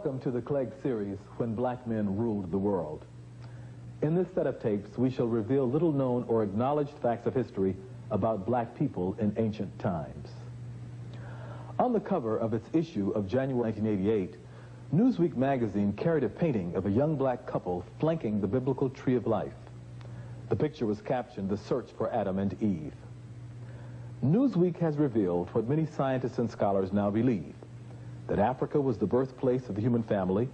Welcome to the Clegg series, When Black Men Ruled the World. In this set of tapes, we shall reveal little-known or acknowledged facts of history about black people in ancient times. On the cover of its issue of January 1988, Newsweek magazine carried a painting of a young black couple flanking the biblical tree of life. The picture was captioned, "The Search for Adam and Eve." Newsweek has revealed what many scientists and scholars now believe, that Africa was the birthplace of the human family,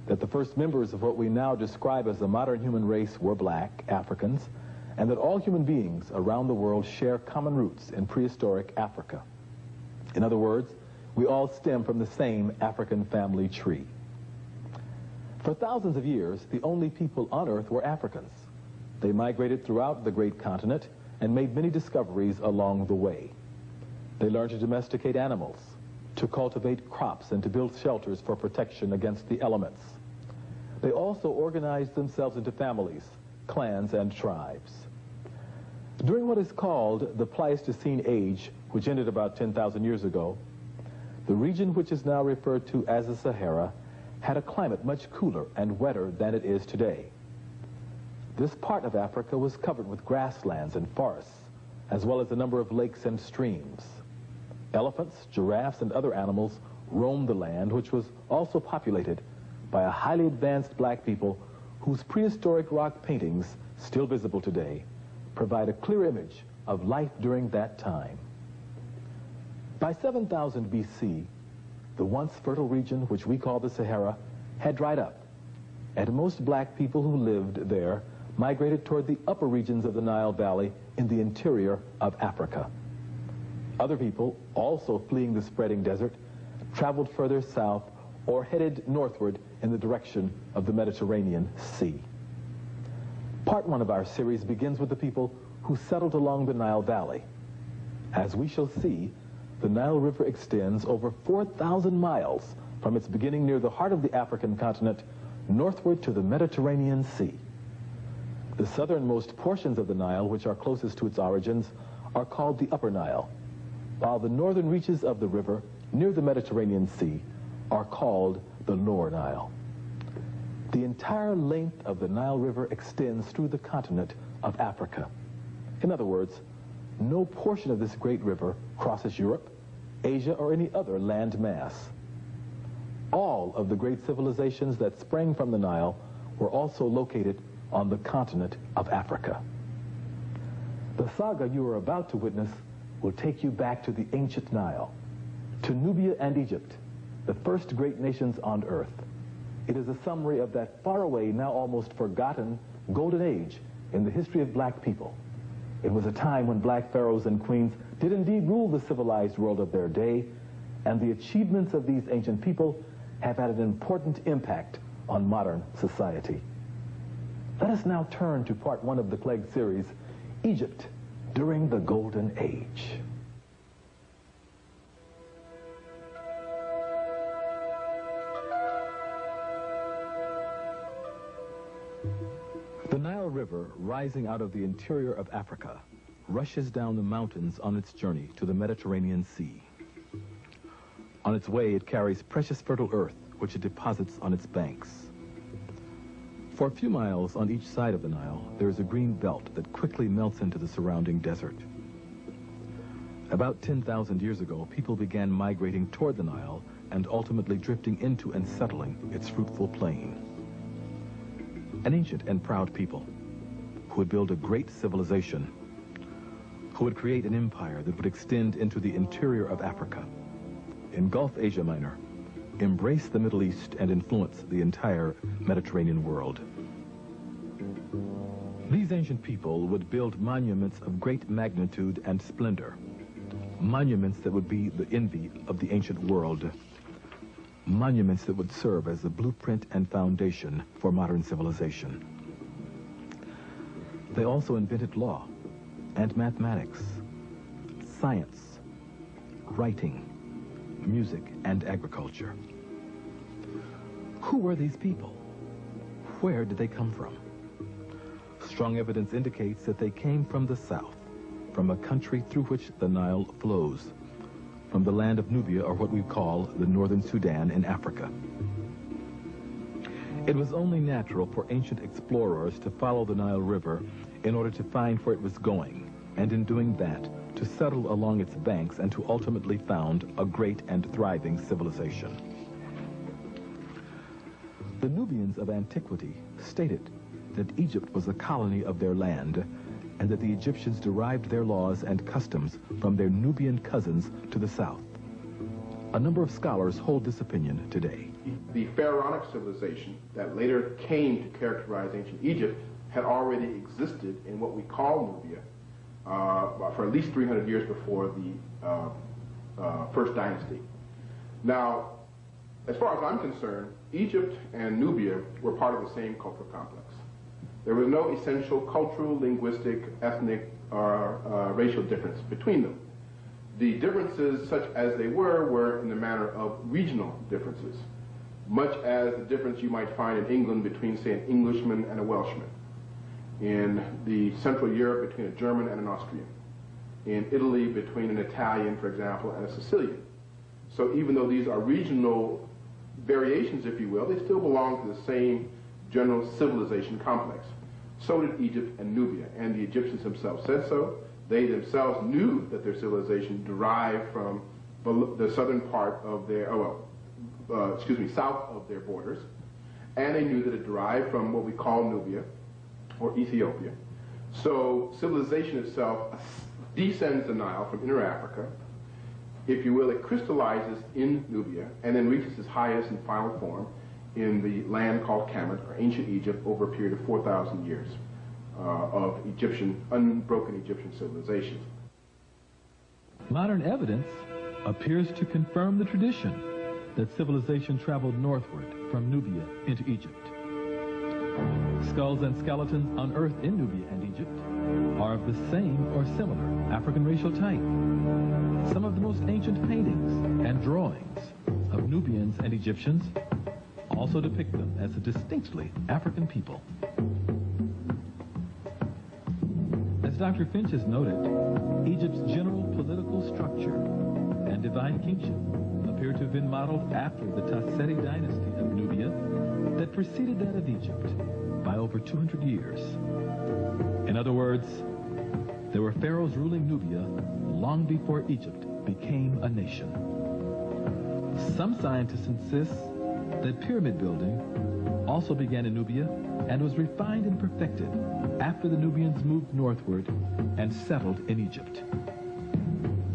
that the first members of what we now describe as the modern human race were black Africans, and that all human beings around the world share common roots in prehistoric Africa. In other words, we all stem from the same African family tree. For thousands of years, the only people on Earth were Africans. They migrated throughout the great continent and made many discoveries along the way. They learned to domesticate animals, to cultivate crops, and to build shelters for protection against the elements. They also organized themselves into families, clans, and tribes. During what is called the Pleistocene Age, which ended about 10,000 years ago, the region which is now referred to as the Sahara had a climate much cooler and wetter than it is today. This part of Africa was covered with grasslands and forests, as well as a number of lakes and streams. Elephants, giraffes, and other animals roamed the land, which was also populated by a highly advanced black people whose prehistoric rock paintings, still visible today, provide a clear image of life during that time. By 7000 BC, the once fertile region, which we call the Sahara, had dried up, and most black people who lived there migrated toward the upper regions of the Nile Valley in the interior of Africa. Other people, also fleeing the spreading desert, traveled further south or headed northward in the direction of the Mediterranean Sea. Part one of our series begins with the people who settled along the Nile Valley. As we shall see, the Nile River extends over 4,000 miles from its beginning near the heart of the African continent northward to the Mediterranean Sea. The southernmost portions of the Nile, which are closest to its origins, are called the Upper Nile, while the northern reaches of the river near the Mediterranean Sea are called the Lower Nile. The entire length of the Nile River extends through the continent of Africa. In other words, no portion of this great river crosses Europe, Asia, or any other land mass. All of the great civilizations that sprang from the Nile were also located on the continent of Africa. The saga you are about to witness will take you back to the ancient Nile, to Nubia and Egypt, the first great nations on Earth. It is a summary of that faraway, now almost forgotten, golden age in the history of black people. It was a time when black pharaohs and queens did indeed rule the civilized world of their day, and the achievements of these ancient people have had an important impact on modern society. Let us now turn to part one of the Clegg series, Egypt during the Golden Age. The Nile River, rising out of the interior of Africa, rushes down the mountains on its journey to the Mediterranean Sea. On its way, it carries precious fertile earth, which it deposits on its banks. For a few miles on each side of the Nile, there is a green belt that quickly melts into the surrounding desert. About 10,000 years ago, people began migrating toward the Nile and ultimately drifting into and settling its fruitful plain. An ancient and proud people who would build a great civilization, who would create an empire that would extend into the interior of Africa, engulf Asia Minor, embrace the Middle East, and influence the entire Mediterranean world. These ancient people would build monuments of great magnitude and splendor, monuments that would be the envy of the ancient world, monuments that would serve as the blueprint and foundation for modern civilization. They also invented law and mathematics, science, writing, music, and agriculture. Who were these people? Where did they come from? Strong evidence indicates that they came from the south, from a country through which the Nile flows, from the land of Nubia, or what we call the northern Sudan in Africa. It was only natural for ancient explorers to follow the Nile River in order to find where it was going, and in doing that, to settle along its banks and to ultimately found a great and thriving civilization. The Nubians of antiquity stated that Egypt was a colony of their land, and that the Egyptians derived their laws and customs from their Nubian cousins to the south. A number of scholars hold this opinion today. The pharaonic civilization that later came to characterize ancient Egypt had already existed in what we call Nubia for at least 300 years before the first dynasty. Now, as far as I'm concerned, Egypt and Nubia were part of the same cultural complex. There was no essential cultural, linguistic, ethnic, or racial difference between them. The differences, such as they were in the manner of regional differences, much as the difference you might find in England between, say, an Englishman and a Welshman, in the Central Europe between a German and an Austrian, in Italy between an Italian, for example, and a Sicilian. So even though these are regional variations, if you will, they still belong to the same general civilization complex. So did Egypt and Nubia, and the Egyptians themselves said so. They themselves knew that their civilization derived from the southern part of their, south of their borders, and they knew that it derived from what we call Nubia, or Ethiopia. So civilization itself descends the Nile from Inner Africa. If you will, it crystallizes in Nubia, and then reaches its highest and final form in the land called Kemet, or ancient Egypt, over a period of 4,000 years of unbroken Egyptian civilization. Modern evidence appears to confirm the tradition that civilization traveled northward from Nubia into Egypt. Skulls and skeletons unearthed in Nubia and Egypt are of the same or similar African racial type. Some of the most ancient paintings and drawings of Nubians and Egyptians also depict them as a distinctly African people. As Dr. Finch has noted, Egypt's general political structure and divine kingship appear to have been modeled after the Tasseti dynasty of Nubia that preceded that of Egypt by over 200 years. In other words, there were pharaohs ruling Nubia long before Egypt became a nation. Some scientists insist that pyramid building also began in Nubia and was refined and perfected after the Nubians moved northward and settled in Egypt.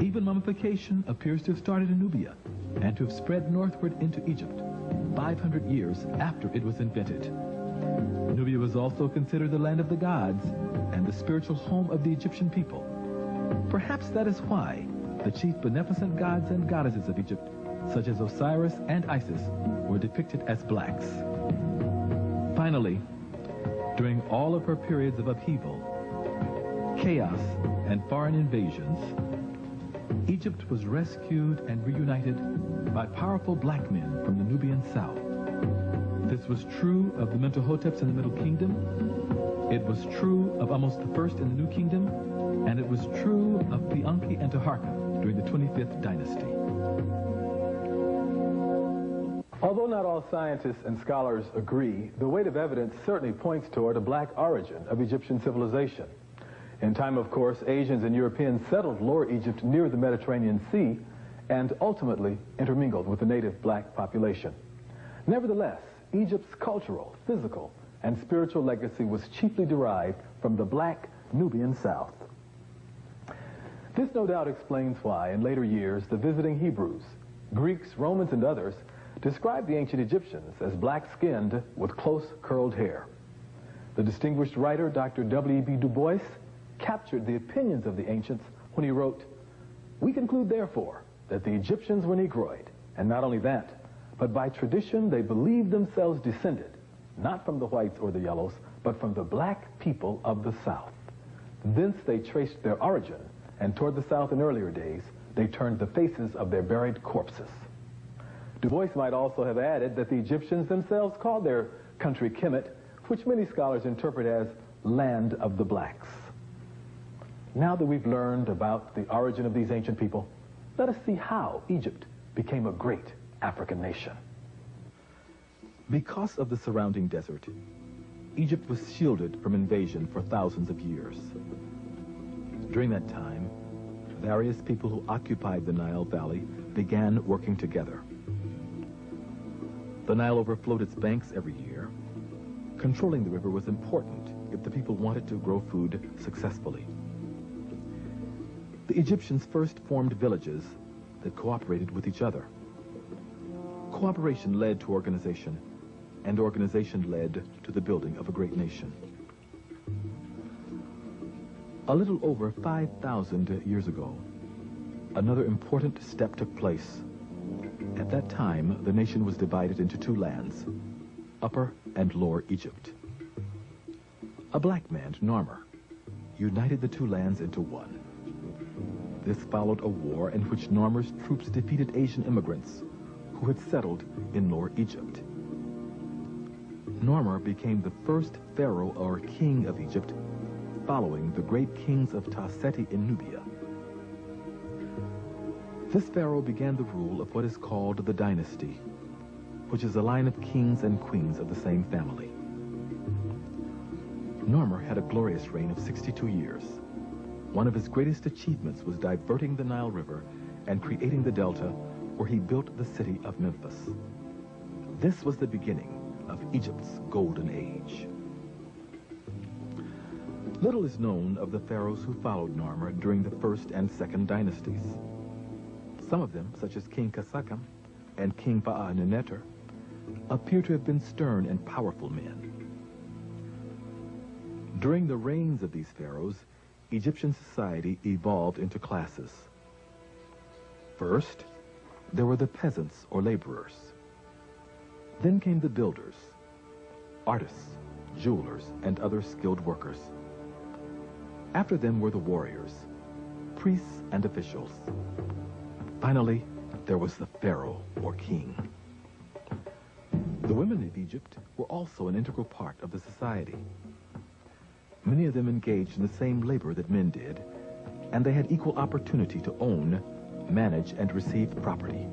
Even mummification appears to have started in Nubia and to have spread northward into Egypt 500 years after it was invented. Nubia was also considered the land of the gods and the spiritual home of the Egyptian people. Perhaps that is why the chief beneficent gods and goddesses of Egypt, such as Osiris and Isis, were depicted as blacks. Finally, during all of her periods of upheaval, chaos, and foreign invasions, Egypt was rescued and reunited by powerful black men from the Nubian south. This was true of the Mentuhoteps in the Middle Kingdom. It was true of Ahmose I in the New Kingdom, and it was true of Pianki and Taharqa during the 25th dynasty. Although not all scientists and scholars agree, the weight of evidence certainly points toward a black origin of Egyptian civilization. In time, of course, Asians and Europeans settled Lower Egypt near the Mediterranean Sea and ultimately intermingled with the native black population. Nevertheless, Egypt's cultural, physical, and spiritual legacy was chiefly derived from the black Nubian South. This no doubt explains why, in later years, the visiting Hebrews, Greeks, Romans, and others described the ancient Egyptians as black-skinned with close curled hair. The distinguished writer, Dr. W.E.B. Du Bois, captured the opinions of the ancients when he wrote, "We conclude, therefore, that the Egyptians were Negroid, and not only that, but by tradition they believed themselves descended, not from the whites or the yellows, but from the black people of the South. Thence they traced their origin, and toward the South in earlier days, they turned the faces of their buried corpses." Du Bois might also have added that the Egyptians themselves called their country Kemet, which many scholars interpret as land of the blacks. Now that we've learned about the origin of these ancient people, let us see how Egypt became a great African nation. Because of the surrounding desert, Egypt was shielded from invasion for thousands of years. During that time, various people who occupied the Nile Valley began working together. The Nile overflowed its banks every year. Controlling the river was important if the people wanted to grow food successfully. The Egyptians first formed villages that cooperated with each other. Cooperation led to organization, and organization led to the building of a great nation. A little over 5,000 years ago, another important step took place. At that time, the nation was divided into two lands, Upper and Lower Egypt. A black man, Narmer, united the two lands into one. This followed a war in which Narmer's troops defeated Asian immigrants who had settled in Lower Egypt. Narmer became the first pharaoh or king of Egypt, following the great kings of Ta-Seti in Nubia. This pharaoh began the rule of what is called the dynasty, which is a line of kings and queens of the same family. Narmer had a glorious reign of 62 years. One of his greatest achievements was diverting the Nile River and creating the delta where he built the city of Memphis. This was the beginning of Egypt's golden age. Little is known of the pharaohs who followed Narmer during the first and second dynasties. Some of them, such as King Kasakam and King Paa-Neneter, appear to have been stern and powerful men. During the reigns of these pharaohs, Egyptian society evolved into classes. First, there were the peasants or laborers. Then came the builders, artists, jewelers, and other skilled workers. After them were the warriors, priests, and officials. Finally, there was the pharaoh or king. The women of Egypt were also an integral part of the society. Many of them engaged in the same labor that men did, and they had equal opportunity to own, manage, and receive property.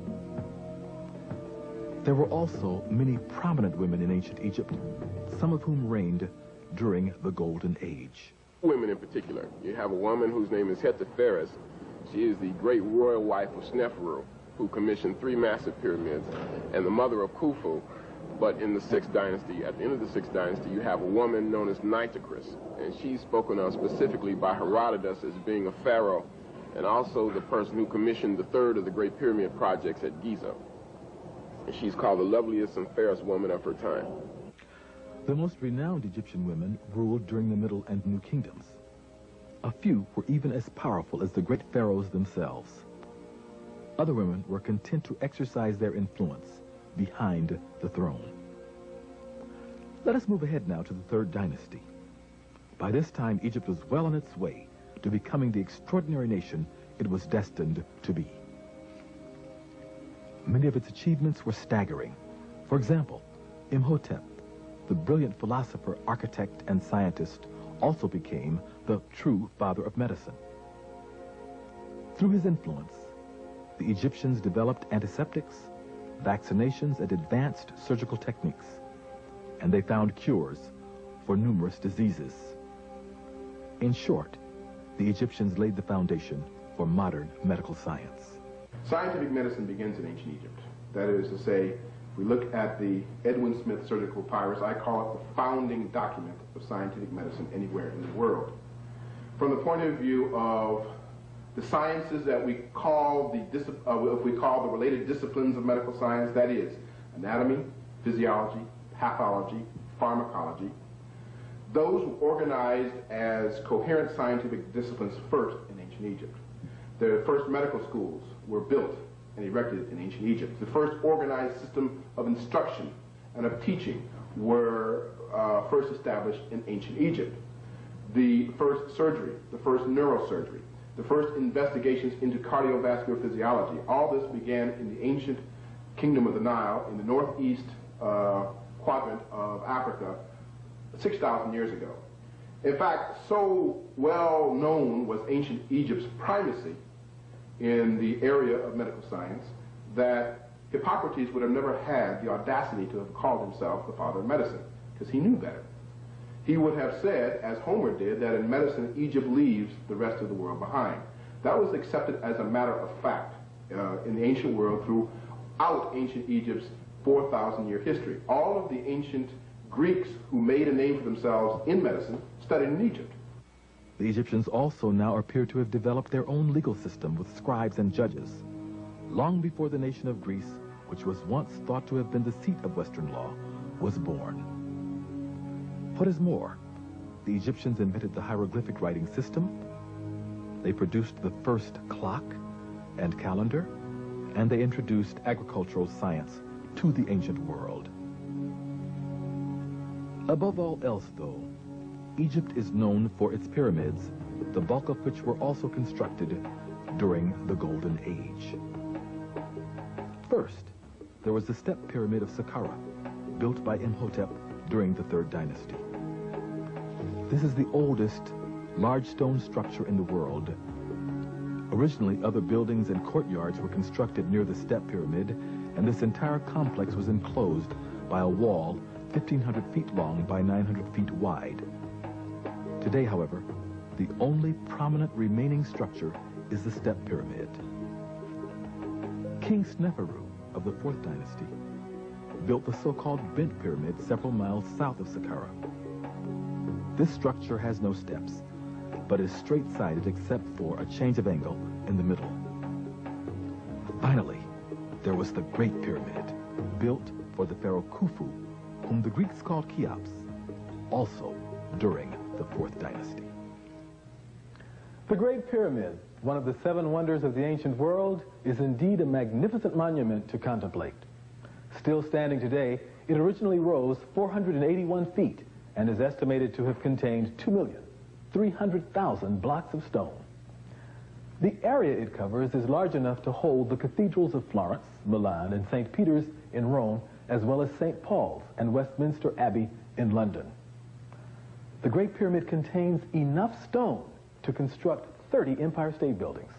There were also many prominent women in ancient Egypt, some of whom reigned during the Golden Age. Women in particular. You have a woman whose name is Hetepheres. She is the great royal wife of Sneferu, who commissioned 3 massive pyramids, and the mother of Khufu. But in the 6th dynasty, at the end of the 6th dynasty, you have a woman known as Nitocris, and she's spoken of specifically by Herodotus as being a pharaoh, and also the person who commissioned the 3rd of the great pyramid projects at Giza. And she's called the loveliest and fairest woman of her time. The most renowned Egyptian women ruled during the Middle and New Kingdoms. A few were even as powerful as the great pharaohs themselves. Other women were content to exercise their influence behind the throne. Let us move ahead now to the 3rd dynasty. By this time, Egypt was well on its way to becoming the extraordinary nation it was destined to be. Many of its achievements were staggering. For example, Imhotep, the brilliant philosopher, architect, and scientist, also became the true father of medicine. Through his influence, the Egyptians developed antiseptics, vaccinations, and advanced surgical techniques, and they found cures for numerous diseases. In short, the Egyptians laid the foundation for modern medical science. Scientific medicine begins in ancient Egypt. That is to say, if we look at the Edwin Smith surgical papyrus, I call it the founding document of scientific medicine anywhere in the world. From the point of view of the sciences that we call the related disciplines of medical science, that is anatomy, physiology, pathology, pharmacology, those were organized as coherent scientific disciplines first in ancient Egypt. The first medical schools were built and erected in ancient Egypt. The first organized system of instruction and of teaching were first established in ancient Egypt. The first surgery, the first neurosurgery, the first investigations into cardiovascular physiology, all this began in the ancient kingdom of the Nile in the northeast quadrant of Africa 6,000 years ago. In fact, so well known was ancient Egypt's primacy in the area of medical science that Hippocrates would have never had the audacity to have called himself the father of medicine, because he knew better. He would have said, as Homer did, that in medicine Egypt leaves the rest of the world behind. That was accepted as a matter of fact in the ancient world throughout ancient Egypt's 4,000-year history. All of the ancient Greeks who made a name for themselves in medicine studied in Egypt. The Egyptians also now appear to have developed their own legal system with scribes and judges, long before the nation of Greece, which was once thought to have been the seat of Western law, was born. What is more, the Egyptians invented the hieroglyphic writing system, they produced the first clock and calendar, and they introduced agricultural science to the ancient world. Above all else, though, Egypt is known for its pyramids, the bulk of which were also constructed during the Golden Age. First, there was the step pyramid of Saqqara, built by Imhotep during the Third Dynasty. This is the oldest large stone structure in the world. Originally, other buildings and courtyards were constructed near the step pyramid, and this entire complex was enclosed by a wall 1,500 feet long by 900 feet wide. Today, however, the only prominent remaining structure is the step pyramid. King Sneferu of the Fourth Dynasty built the so-called Bent Pyramid several miles south of Saqqara. This structure has no steps, but is straight-sided except for a change of angle in the middle. Finally, there was the Great Pyramid, built for the pharaoh Khufu, whom the Greeks called Cheops, also during the Fourth Dynasty. The Great Pyramid, one of the 7 wonders of the ancient world, is indeed a magnificent monument to contemplate. Still standing today, it originally rose 481 feet and is estimated to have contained 2,300,000 blocks of stone. The area it covers is large enough to hold the cathedrals of Florence, Milan, and St. Peter's in Rome, as well as St. Paul's and Westminster Abbey in London. The Great Pyramid contains enough stone to construct 30 Empire State Buildings.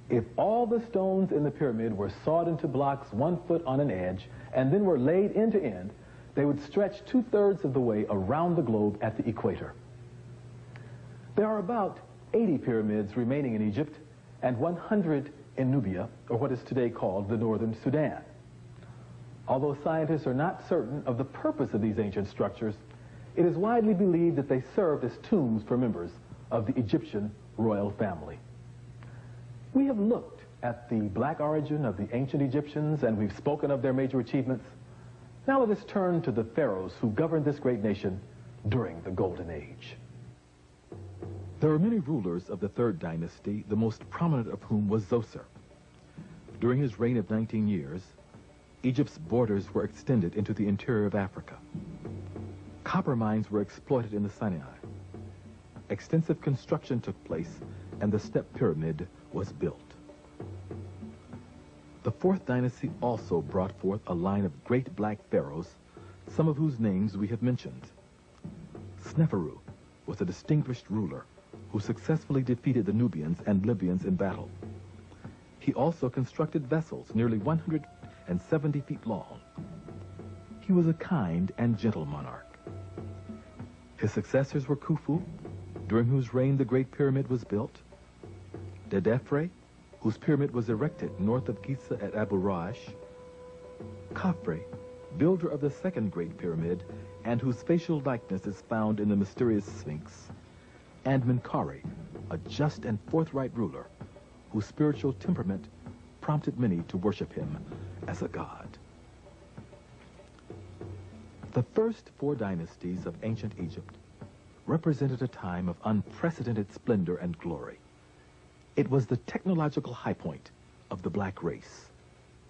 If all the stones in the pyramid were sawed into blocks 1 foot on an edge and then were laid end to end, they would stretch 2/3 of the way around the globe at the equator. There are about 80 pyramids remaining in Egypt and 100 in Nubia, or what is today called the Northern Sudan. Although scientists are not certain of the purpose of these ancient structures, it is widely believed that they served as tombs for members of the Egyptian royal family. We have looked at the black origin of the ancient Egyptians, and we've spoken of their major achievements. Now let us turn to the pharaohs who governed this great nation during the Golden Age. There were many rulers of the Third Dynasty, the most prominent of whom was Zoser. During his reign of 19 years, Egypt's borders were extended into the interior of Africa. Copper mines were exploited in the Sinai. Extensive construction took place, and the step pyramid was built. The Fourth Dynasty also brought forth a line of great black pharaohs, some of whose names we have mentioned. Sneferu was a distinguished ruler who successfully defeated the Nubians and Libyans in battle. He also constructed vessels nearly 170 feet long. He was a kind and gentle monarch. His successors were Khufu, during whose reign the Great Pyramid was built, Dedefre, whose pyramid was erected north of Giza at Abu Rash, Khafre, builder of the Second Great Pyramid, and whose facial likeness is found in the mysterious Sphinx, and Menkaure, a just and forthright ruler, whose spiritual temperament prompted many to worship him as a god. The first 4 dynasties of ancient Egypt represented a time of unprecedented splendor and glory. It was the technological high point of the black race.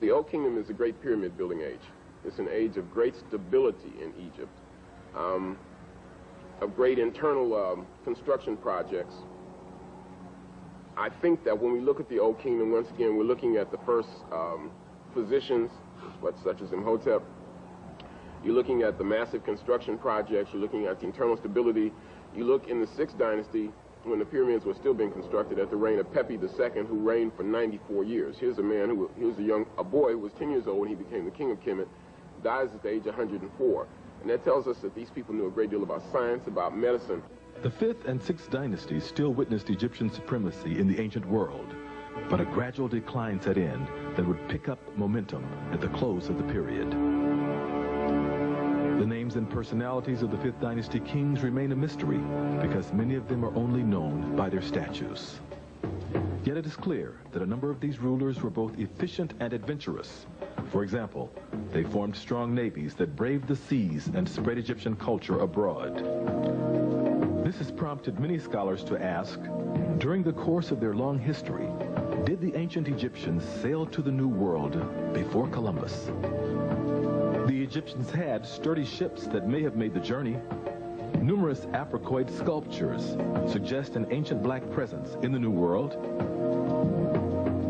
The Old Kingdom is a great pyramid building age. It's an age of great stability in Egypt, of great internal construction projects. I think that when we look at the Old Kingdom, once again, we're looking at the first physicians, such as Imhotep. You're looking at the massive construction projects. You're looking at the internal stability. You look in the Sixth Dynasty when the pyramids were still being constructed at the reign of Pepi II, who reigned for 94 years. Here's a man he was a boy who was 10 years old when he became the king of Kemet, dies at the age of 104. And that tells us that these people knew a great deal about science, about medicine. The 5th and 6th dynasties still witnessed Egyptian supremacy in the ancient world, but a gradual decline set in that would pick up momentum at the close of the period. The names and personalities of the 5th dynasty kings remain a mystery because many of them are only known by their statues. Yet it is clear that a number of these rulers were both efficient and adventurous. For example, they formed strong navies that braved the seas and spread Egyptian culture abroad. This has prompted many scholars to ask, during the course of their long history, did the ancient Egyptians sail to the New World before Columbus? The Egyptians had sturdy ships that may have made the journey. Numerous Africoid sculptures suggest an ancient black presence in the New World.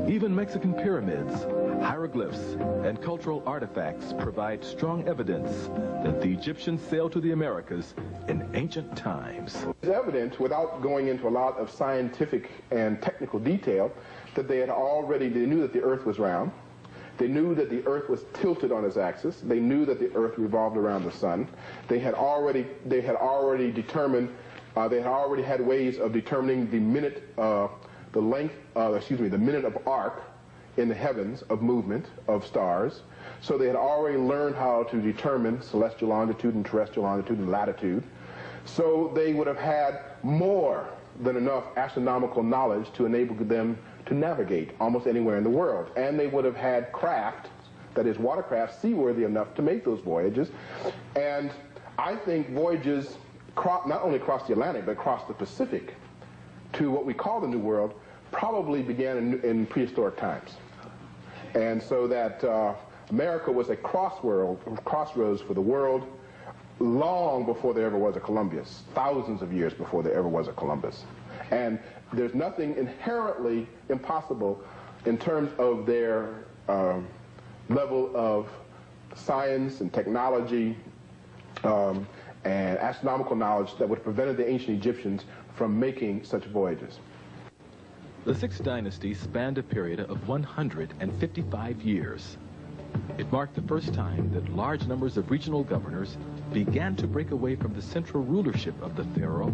Even Mexican pyramids, hieroglyphs, and cultural artifacts provide strong evidence that the Egyptians sailed to the Americas in ancient times. It's evident, without going into a lot of scientific and technical detail, that they knew that the earth was round. They knew that the earth was tilted on its axis. They knew that the earth revolved around the sun. They had already had ways of determining the minute of arc in the heavens of movement of stars. So they had already learned how to determine celestial longitude and terrestrial longitude and latitude. So they would have had more than enough astronomical knowledge to enable them to navigate almost anywhere in the world. And they would have had craft, that is watercraft, seaworthy enough to make those voyages. And I think voyages not only across the Atlantic, but across the Pacific to what we call the New World probably began in prehistoric times. And so that America was a crossroads for the world long before there ever was a Columbus, thousands of years before there ever was a Columbus. And there's nothing inherently impossible in terms of their level of science and technology and astronomical knowledge that would have prevented the ancient Egyptians from making such voyages. The 6th dynasty spanned a period of 155 years. It marked the first time that large numbers of regional governors began to break away from the central rulership of the pharaoh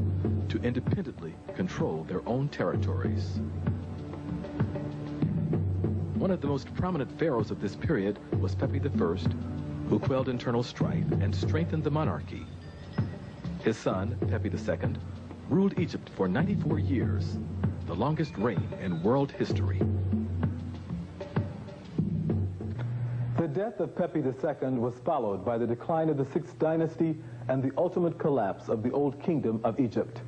to independently control their own territories. One of the most prominent pharaohs of this period was Pepi I, who quelled internal strife and strengthened the monarchy. His son, Pepi II, ruled Egypt for 94 years, the longest reign in world history. The death of Pepi II was followed by the decline of the 6th dynasty and the ultimate collapse of the Old Kingdom of Egypt.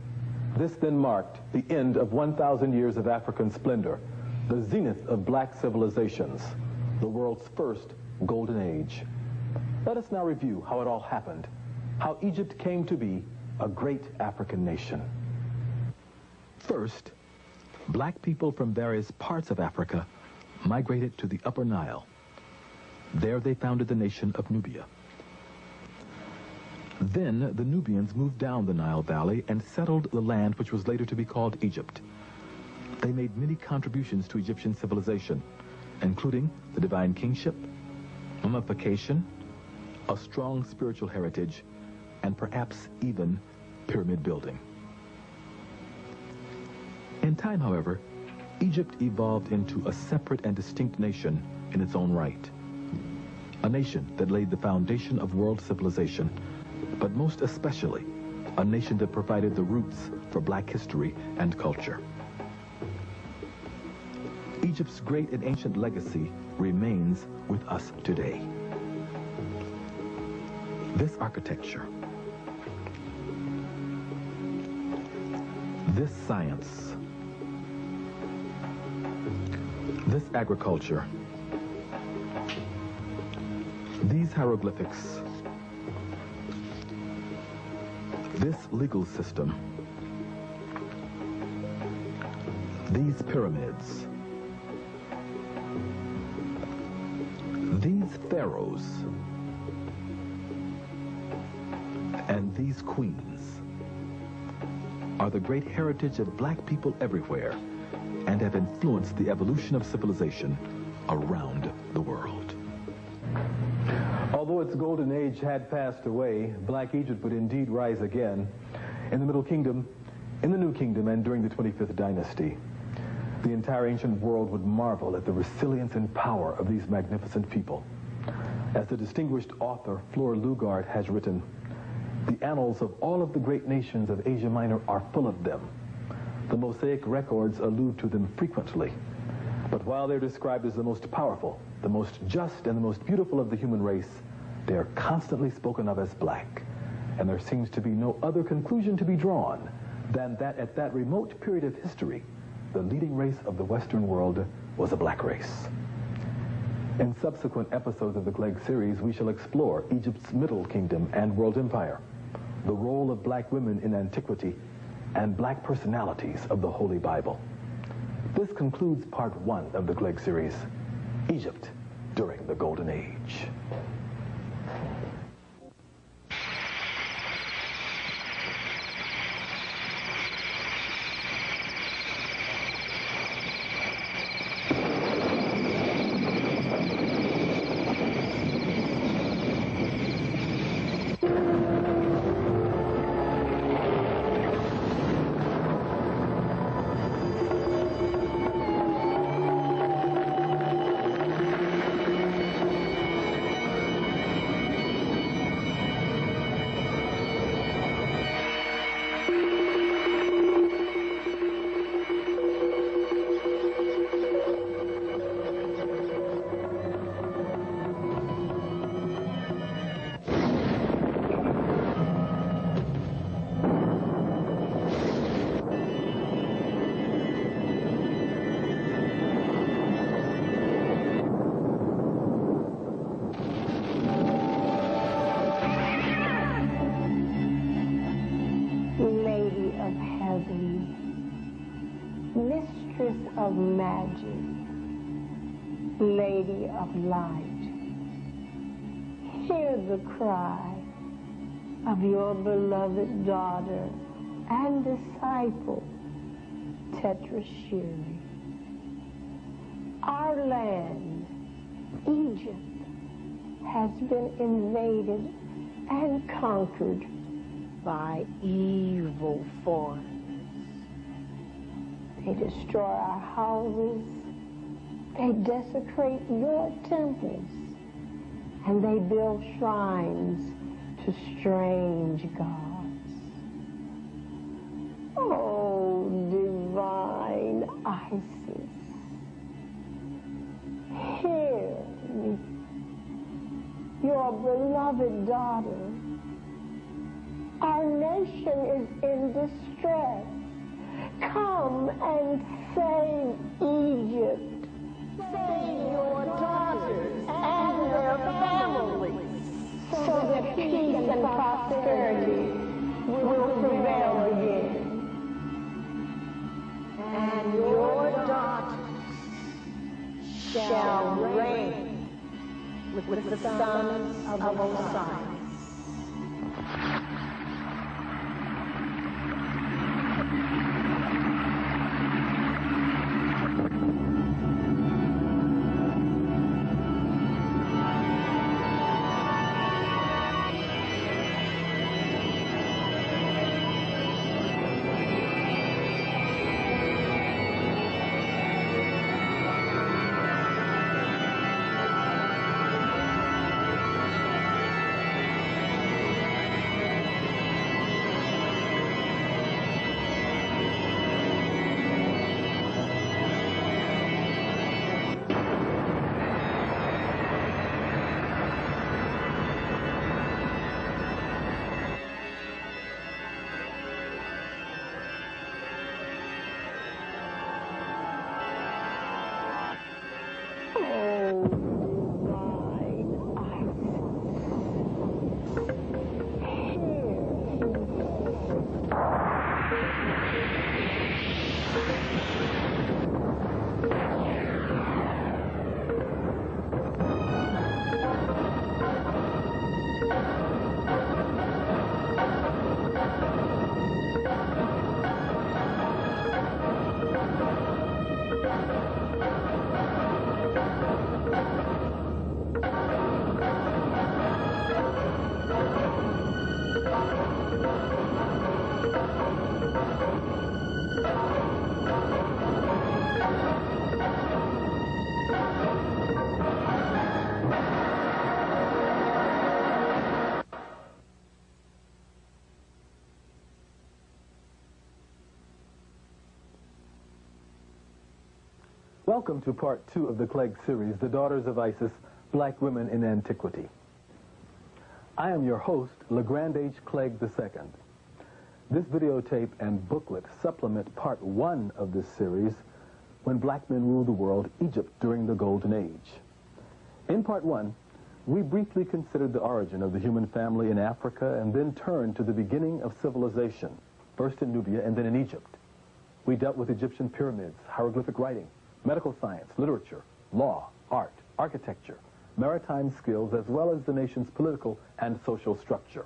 This then marked the end of 1,000 years of African splendor, the zenith of black civilizations, the world's first golden age. Let us now review how it all happened, how Egypt came to be a great African nation. First, black people from various parts of Africa migrated to the Upper Nile. There they founded the nation of Nubia. Then the Nubians moved down the Nile Valley and settled the land which was later to be called Egypt. They made many contributions to Egyptian civilization, including the divine kingship, mummification, a strong spiritual heritage, and perhaps even pyramid building. In time, however, Egypt evolved into a separate and distinct nation in its own right. A nation that laid the foundation of world civilization, but most especially, a nation that provided the roots for black history and culture. Egypt's great and ancient legacy remains with us today. This architecture, this science, this agriculture, these hieroglyphics, this legal system, these pyramids, these pharaohs, and these queens are the great heritage of black people everywhere and have influenced the evolution of civilization around the world. Although its golden age had passed away, Black Egypt would indeed rise again in the Middle Kingdom, in the New Kingdom, and during the 25th dynasty. The entire ancient world would marvel at the resilience and power of these magnificent people. As the distinguished author Fleur Lugard has written, the annals of all of the great nations of Asia Minor are full of them. The Mosaic records allude to them frequently. But while they're described as the most powerful, the most just, and the most beautiful of the human race, they are constantly spoken of as black. And there seems to be no other conclusion to be drawn than that at that remote period of history, the leading race of the Western world was a black race. In subsequent episodes of the Clegg series, we shall explore Egypt's Middle Kingdom and world empire, the role of black women in antiquity, and black personalities of the Holy Bible. This concludes part 1 of the Clegg series, Egypt during the Golden Age. Mistress of magic, Lady of light, hear the cry of your beloved daughter and disciple, Tetrashiri. Our land, Egypt, has been invaded and conquered by evil forces. They destroy our houses, they desecrate your temples, and they build shrines to strange gods. Oh, divine Isis, hear me, your beloved daughter. Our nation is in distress. Come and save Egypt. Save your daughters and their families, so that peace and prosperity will prevail again. And your daughters shall reign with the sons of Osiris. Welcome to part 2 of the Clegg series, The Daughters of Isis, Black Women in Antiquity. I am your host, LeGrand H. Clegg II. This videotape and booklet supplement part 1 of this series, When Black Men Ruled the World, Egypt During the Golden Age. In part 1, we briefly considered the origin of the human family in Africa and then turned to the beginning of civilization, first in Nubia and then in Egypt. We dealt with Egyptian pyramids, hieroglyphic writing, medical science, literature, law, art, architecture, maritime skills, as well as the nation's political and social structure.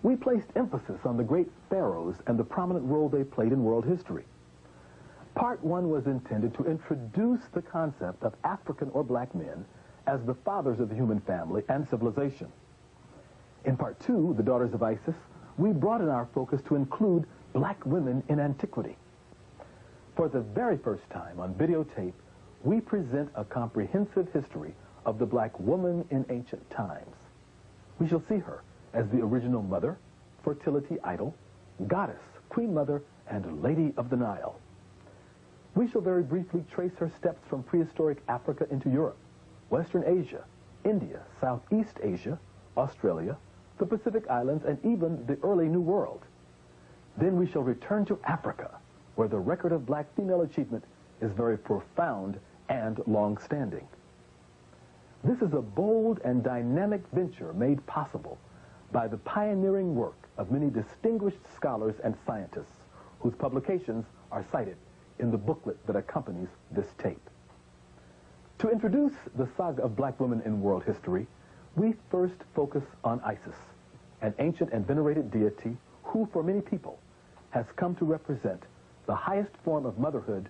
We placed emphasis on the great pharaohs and the prominent role they played in world history. Part 1 was intended to introduce the concept of African or black men as the fathers of the human family and civilization. In part 2, The Daughters of Isis, we broaden our focus to include black women in antiquity. For the very first time on videotape, we present a comprehensive history of the black woman in ancient times. We shall see her as the original mother, fertility idol, goddess, queen mother, and lady of the Nile. We shall very briefly trace her steps from prehistoric Africa into Europe, Western Asia, India, Southeast Asia, Australia, the Pacific Islands, and even the early New World. Then we shall return to Africa, where the record of black female achievement is very profound and long-standing. This is a bold and dynamic venture made possible by the pioneering work of many distinguished scholars and scientists whose publications are cited in the booklet that accompanies this tape. To introduce the saga of black women in world history, we first focus on Isis, an ancient and venerated deity who, for many people, has come to represent the highest form of motherhood,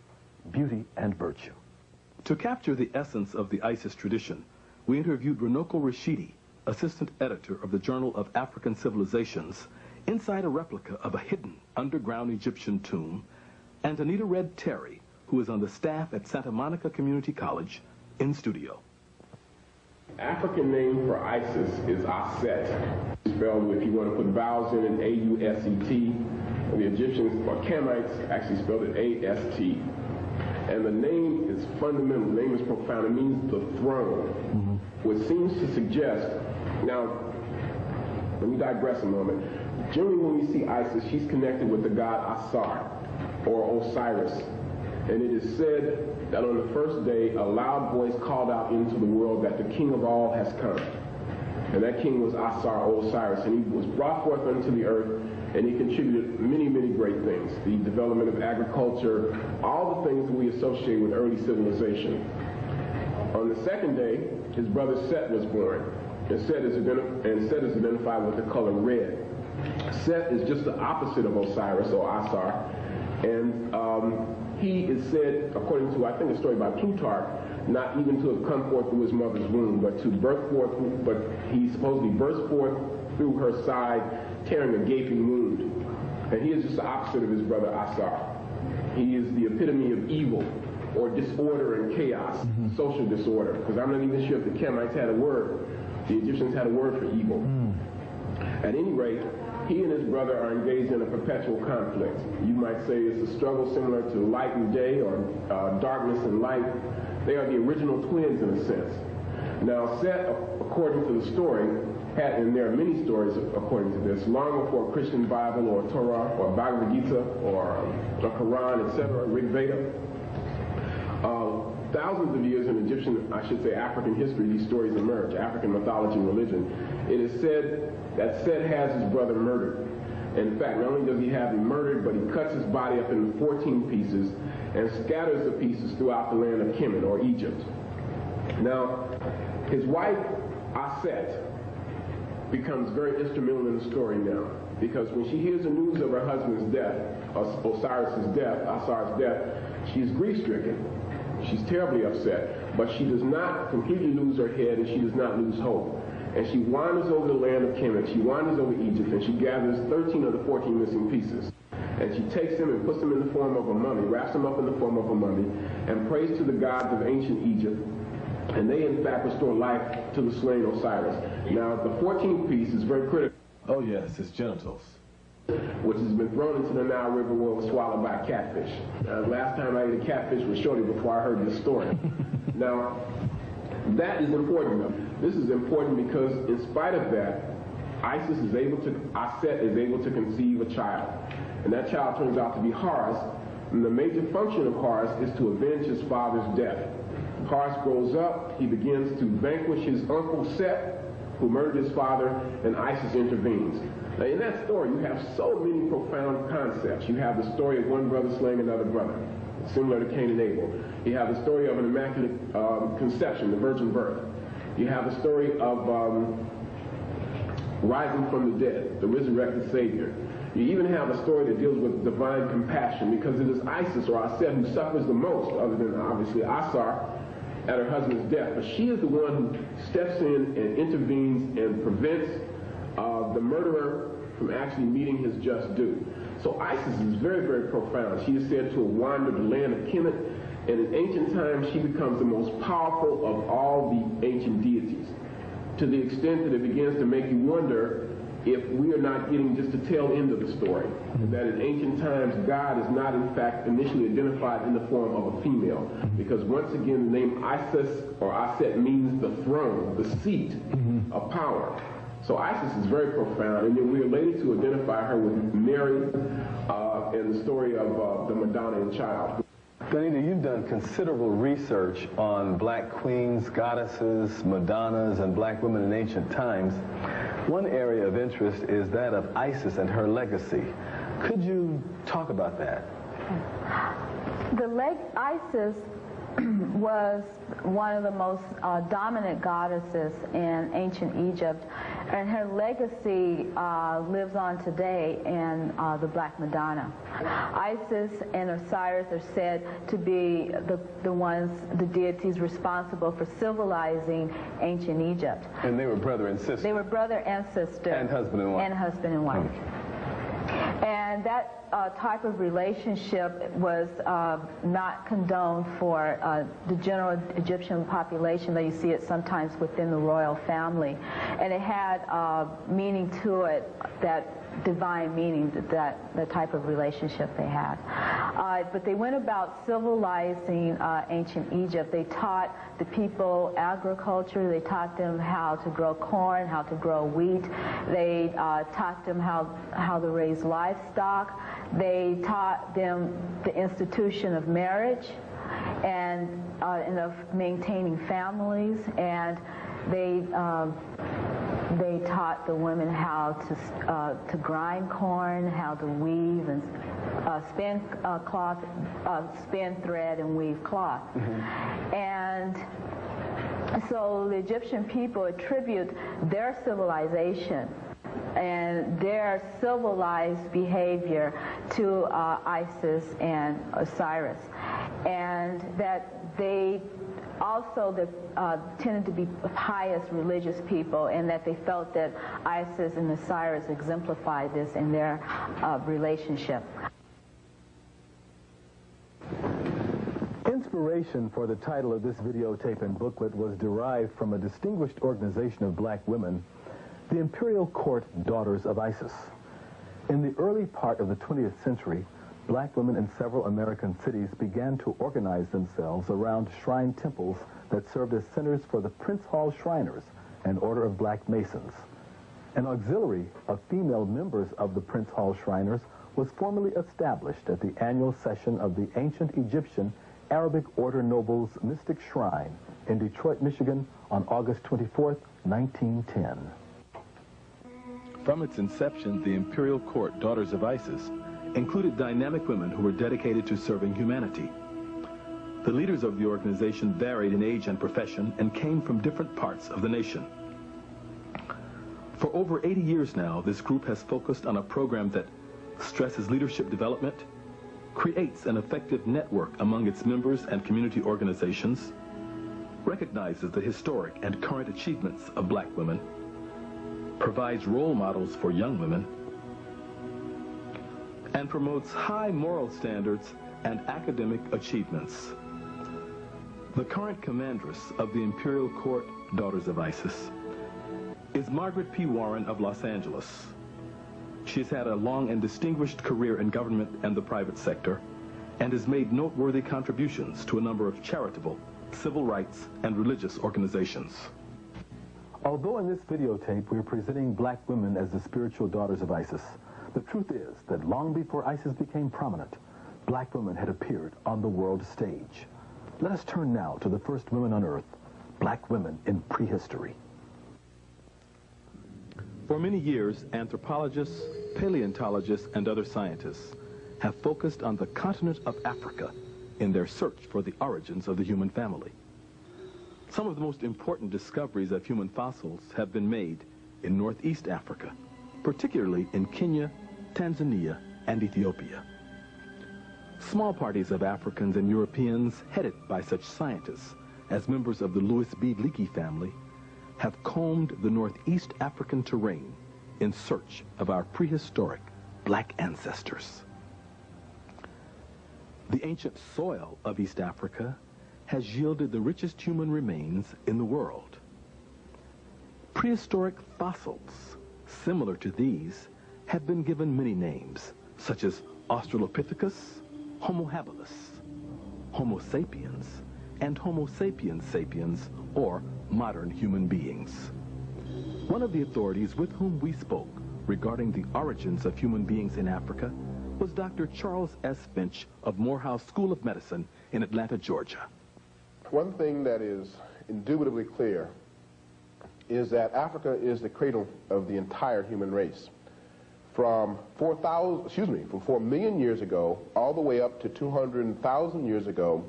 beauty, and virtue. To capture the essence of the Isis tradition, we interviewed Runoko Rashidi, assistant editor of the Journal of African Civilizations, inside a replica of a hidden underground Egyptian tomb, and Anita Red Terry, who is on the staff at Santa Monica Community College, in studio. African name for Isis is Aset. Spelled, if you want to put vowels in it, A-U-S-E-T. The Egyptians, or Kamites, actually spelled it A-S-T. And the name is fundamental. The name is profound. It means the throne, which seems to suggest, now, let me digress a moment. Generally, when we see Isis, she's connected with the god Asar, or Osiris. And it is said that on the first day, a loud voice called out into the world that the king of all has come. And that king was Asar, or Osiris, and he was brought forth unto the earth, and he contributed many, many great things. The development of agriculture, all the things that we associate with early civilization. On the second day, his brother Set was born. And Set is identified with the color red. Set is just the opposite of Osiris, or Asar. And he is said, according to, I think, a story by Plutarch, not even to have come forth through his mother's womb, but to birth forth, but he supposedly burst forth through her side, tearing a gaping wound. And he is just the opposite of his brother Asar. He is the epitome of evil, or disorder and chaos, social disorder. Because I'm not even sure if the Kamites had a word. The Egyptians had a word for evil. At any rate, he and his brother are engaged in a perpetual conflict. You might say it's a struggle similar to light and day, or darkness and light. They are the original twins in a sense. Now, Set, according to the story, and there are many stories according to this, long before Christian Bible or Torah or Bhagavad Gita or the Quran, etc., Rig Veda, thousands of years in Egyptian, I should say African history, these stories emerge, African mythology and religion. It is said that Set has his brother murdered. In fact, not only does he have him murdered, but he cuts his body up into 14 pieces and scatters the pieces throughout the land of Kemet, or Egypt. Now, his wife, Aset, becomes very instrumental in the story now, because when she hears the news of her husband's death, Osiris's death, Asar's death, she's grief-stricken. She's terribly upset, but she does not completely lose her head, and she does not lose hope. And she wanders over the land of Kemet, she wanders over Egypt, and she gathers 13 of the 14 missing pieces. And she takes them and puts them in the form of a mummy, wraps them up in the form of a mummy, and prays to the gods of ancient Egypt. And they, in fact, restore life to the slain Osiris. Now, the 14th piece is very critical. Oh, yes, his genitals. which has been thrown into the Nile River where it was swallowed by catfish. Last time I ate a catfish was shortly before I heard this story. Now, that is important though. This is important because in spite of that, Aset is able to conceive a child. And that child turns out to be Horus. And the major function of Horus is to avenge his father's death. Horus grows up, he begins to vanquish his uncle Set, who murdered his father, and Isis intervenes. Now in that story, you have so many profound concepts. You have the story of one brother slaying another brother, similar to Cain and Abel. You have the story of an immaculate conception, the virgin birth. You have the story of rising from the dead, the resurrected Savior. You even have a story that deals with divine compassion, because it is Isis, or Aset, who suffers the most, other than obviously Asar, at her husband's death. But she is the one who steps in and intervenes and prevents the murderer from actually meeting his just due. So Isis is very, very profound. She is said to have wandered the land of Kemet, and in ancient times she becomes the most powerful of all the ancient deities, to the extent that it begins to make you wonder if we are not getting just the tail end of the story. That in ancient times, God is not in fact initially identified in the form of a female. Because once again, the name Isis or Aset means the throne, the seat of power. So Isis is very profound, and then we are later to identify her with Mary and the story of the Madonna and Child. Donita, you've done considerable research on black queens, goddesses, Madonnas, and black women in ancient times. One area of interest is that of Isis and her legacy. Could you talk about that? Isis was one of the most dominant goddesses in ancient Egypt, and her legacy lives on today in the Black Madonna. Isis and Osiris are said to be the deities responsible for civilizing ancient Egypt. And they were brother and sister. They were brother and sister. And husband and wife. And husband and wife. And that type of relationship was not condoned for the general Egyptian population, though you see it sometimes within the royal family. And it had meaning to it, that divine meaning, that type of relationship they had. But they went about civilizing ancient Egypt. They taught the people agriculture. They taught them how to grow corn, how to grow wheat. They taught them how to raise livestock. They taught them the institution of marriage and of maintaining families. And they taught the women how to grind corn, how to weave and spin cloth, spin thread and weave cloth. And so the Egyptian people attribute their civilization and their civilized behavior to Isis and Osiris, and that they also tended to be pious religious people, and that they felt that Isis and Osiris exemplified this in their relationship. Inspiration for the title of this videotape and booklet was derived from a distinguished organization of black women, the Imperial Court Daughters of Isis. In the early part of the 20th century, black women in several American cities began to organize themselves around shrine temples that served as centers for the Prince Hall Shriners, an order of black Masons. An auxiliary of female members of the Prince Hall Shriners was formally established at the annual session of the ancient Egyptian Arabic Order Nobles Mystic Shrine in Detroit, Michigan on August 24th, 1910. From its inception, the Imperial Court Daughters of Isis included dynamic women who were dedicated to serving humanity. The leaders of the organization varied in age and profession and came from different parts of the nation. For over 80 years now, this group has focused on a program that stresses leadership development, creates an effective network among its members and community organizations, recognizes the historic and current achievements of black women, provides role models for young women, and promotes high moral standards and academic achievements. The current commandress of the Imperial Court Daughters of Isis is Margaret P. Warren of Los Angeles. She's had a long and distinguished career in government and the private sector, and has made noteworthy contributions to a number of charitable, civil rights, and religious organizations. Although in this videotape we're presenting black women as the spiritual daughters of ISIS, the truth is that long before ISIS became prominent, black women had appeared on the world stage. Let us turn now to the first women on Earth, black women in prehistory. For many years, anthropologists, paleontologists, and other scientists have focused on the continent of Africa in their search for the origins of the human family. Some of the most important discoveries of human fossils have been made in Northeast Africa, particularly in Kenya, Tanzania, and Ethiopia. Small parties of Africans and Europeans, headed by such scientists as members of the Louis B. Leakey family, have combed the Northeast African terrain in search of our prehistoric black ancestors. The ancient soil of East Africa has yielded the richest human remains in the world. Prehistoric fossils similar to these have been given many names, such as Australopithecus, Homo habilis, Homo sapiens, and Homo sapiens sapiens, or modern human beings. One of the authorities with whom we spoke regarding the origins of human beings in Africa was Dr. Charles S. Finch of Morehouse School of Medicine in Atlanta, Georgia. One thing that is indubitably clear is that Africa is the cradle of the entire human race. From 4 million years ago all the way up to 200,000 years ago,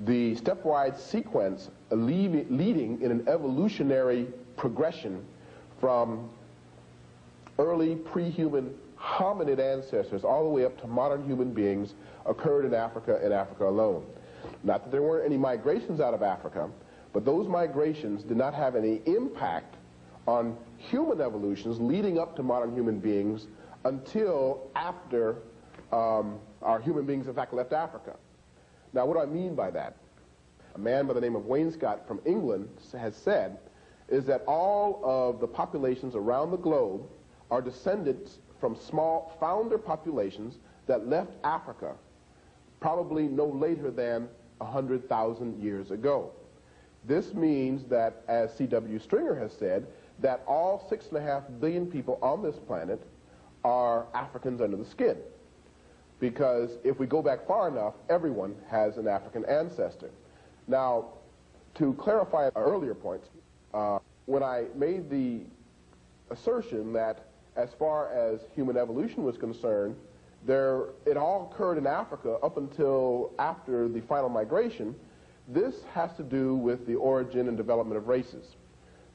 the stepwise sequence leading in an evolutionary progression from early pre-human hominid ancestors all the way up to modern human beings occurred in Africa and Africa alone. Not that there weren't any migrations out of Africa, but those migrations did not have any impact on human evolutions leading up to modern human beings until after our human beings in fact left Africa. Now, what do I mean by that? A man by the name of Wainscott from England has said is that all of the populations around the globe are descendants from small founder populations that left Africa probably no later than 100,000 years ago. This means that, as C.W. Stringer has said, that all 6.5 billion people on this planet are Africans under the skin. Because if we go back far enough, everyone has an African ancestor. Now, to clarify earlier points, when I made the assertion that as far as human evolution was concerned, it all occurred in Africa up until after the final migration, this has to do with the origin and development of races.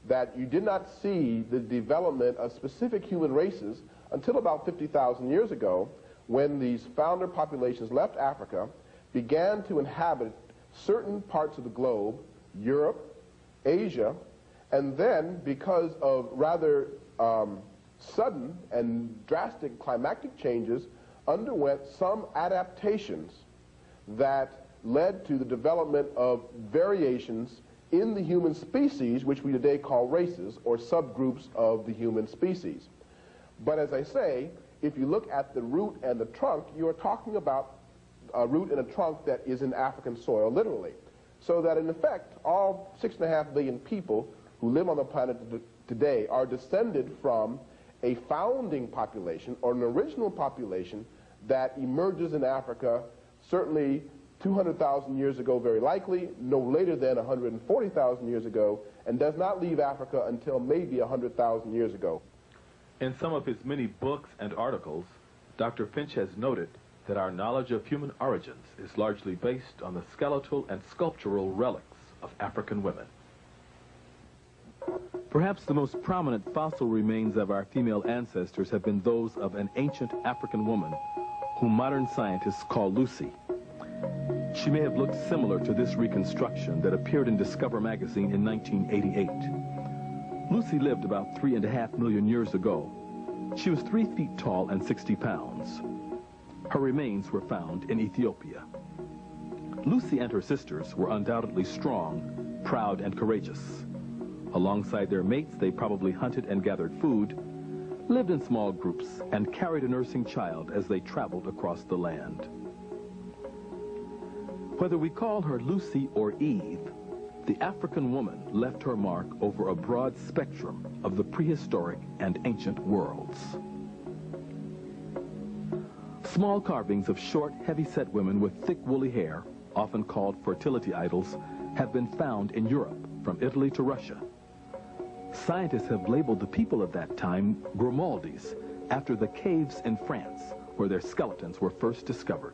That you did not see the development of specific human races until about 50,000 years ago, when these founder populations left Africa, began to inhabit certain parts of the globe, Europe, Asia, and then because of rather sudden and drastic climatic changes, underwent some adaptations that led to the development of variations in the human species, which we today call races, or subgroups of the human species. But as I say, if you look at the root and the trunk, you are talking about a root and a trunk that is in African soil, literally. So that in effect, all 6.5 billion people who live on the planet today are descended from a founding population, or an original population, that emerges in Africa, certainly 200,000 years ago, very likely, no later than 140,000 years ago, and does not leave Africa until maybe 100,000 years ago. In some of his many books and articles, Dr. Finch has noted that our knowledge of human origins is largely based on the skeletal and sculptural relics of African women. Perhaps the most prominent fossil remains of our female ancestors have been those of an ancient African woman whom modern scientists call Lucy. She may have looked similar to this reconstruction that appeared in Discover magazine in 1988. Lucy lived about 3.5 million years ago. She was 3 feet tall and 60 pounds. Her remains were found in Ethiopia. Lucy and her sisters were undoubtedly strong, proud, and courageous. Alongside their mates, they probably hunted and gathered food. lived in small groups, and carried a nursing child as they traveled across the land. Whether we call her Lucy or Eve, the African woman left her mark over a broad spectrum of the prehistoric and ancient worlds. Small carvings of short, heavy-set women with thick, woolly hair, often called fertility idols, have been found in Europe, from Italy to Russia. Scientists have labeled the people of that time Grimaldis, after the caves in France, where their skeletons were first discovered.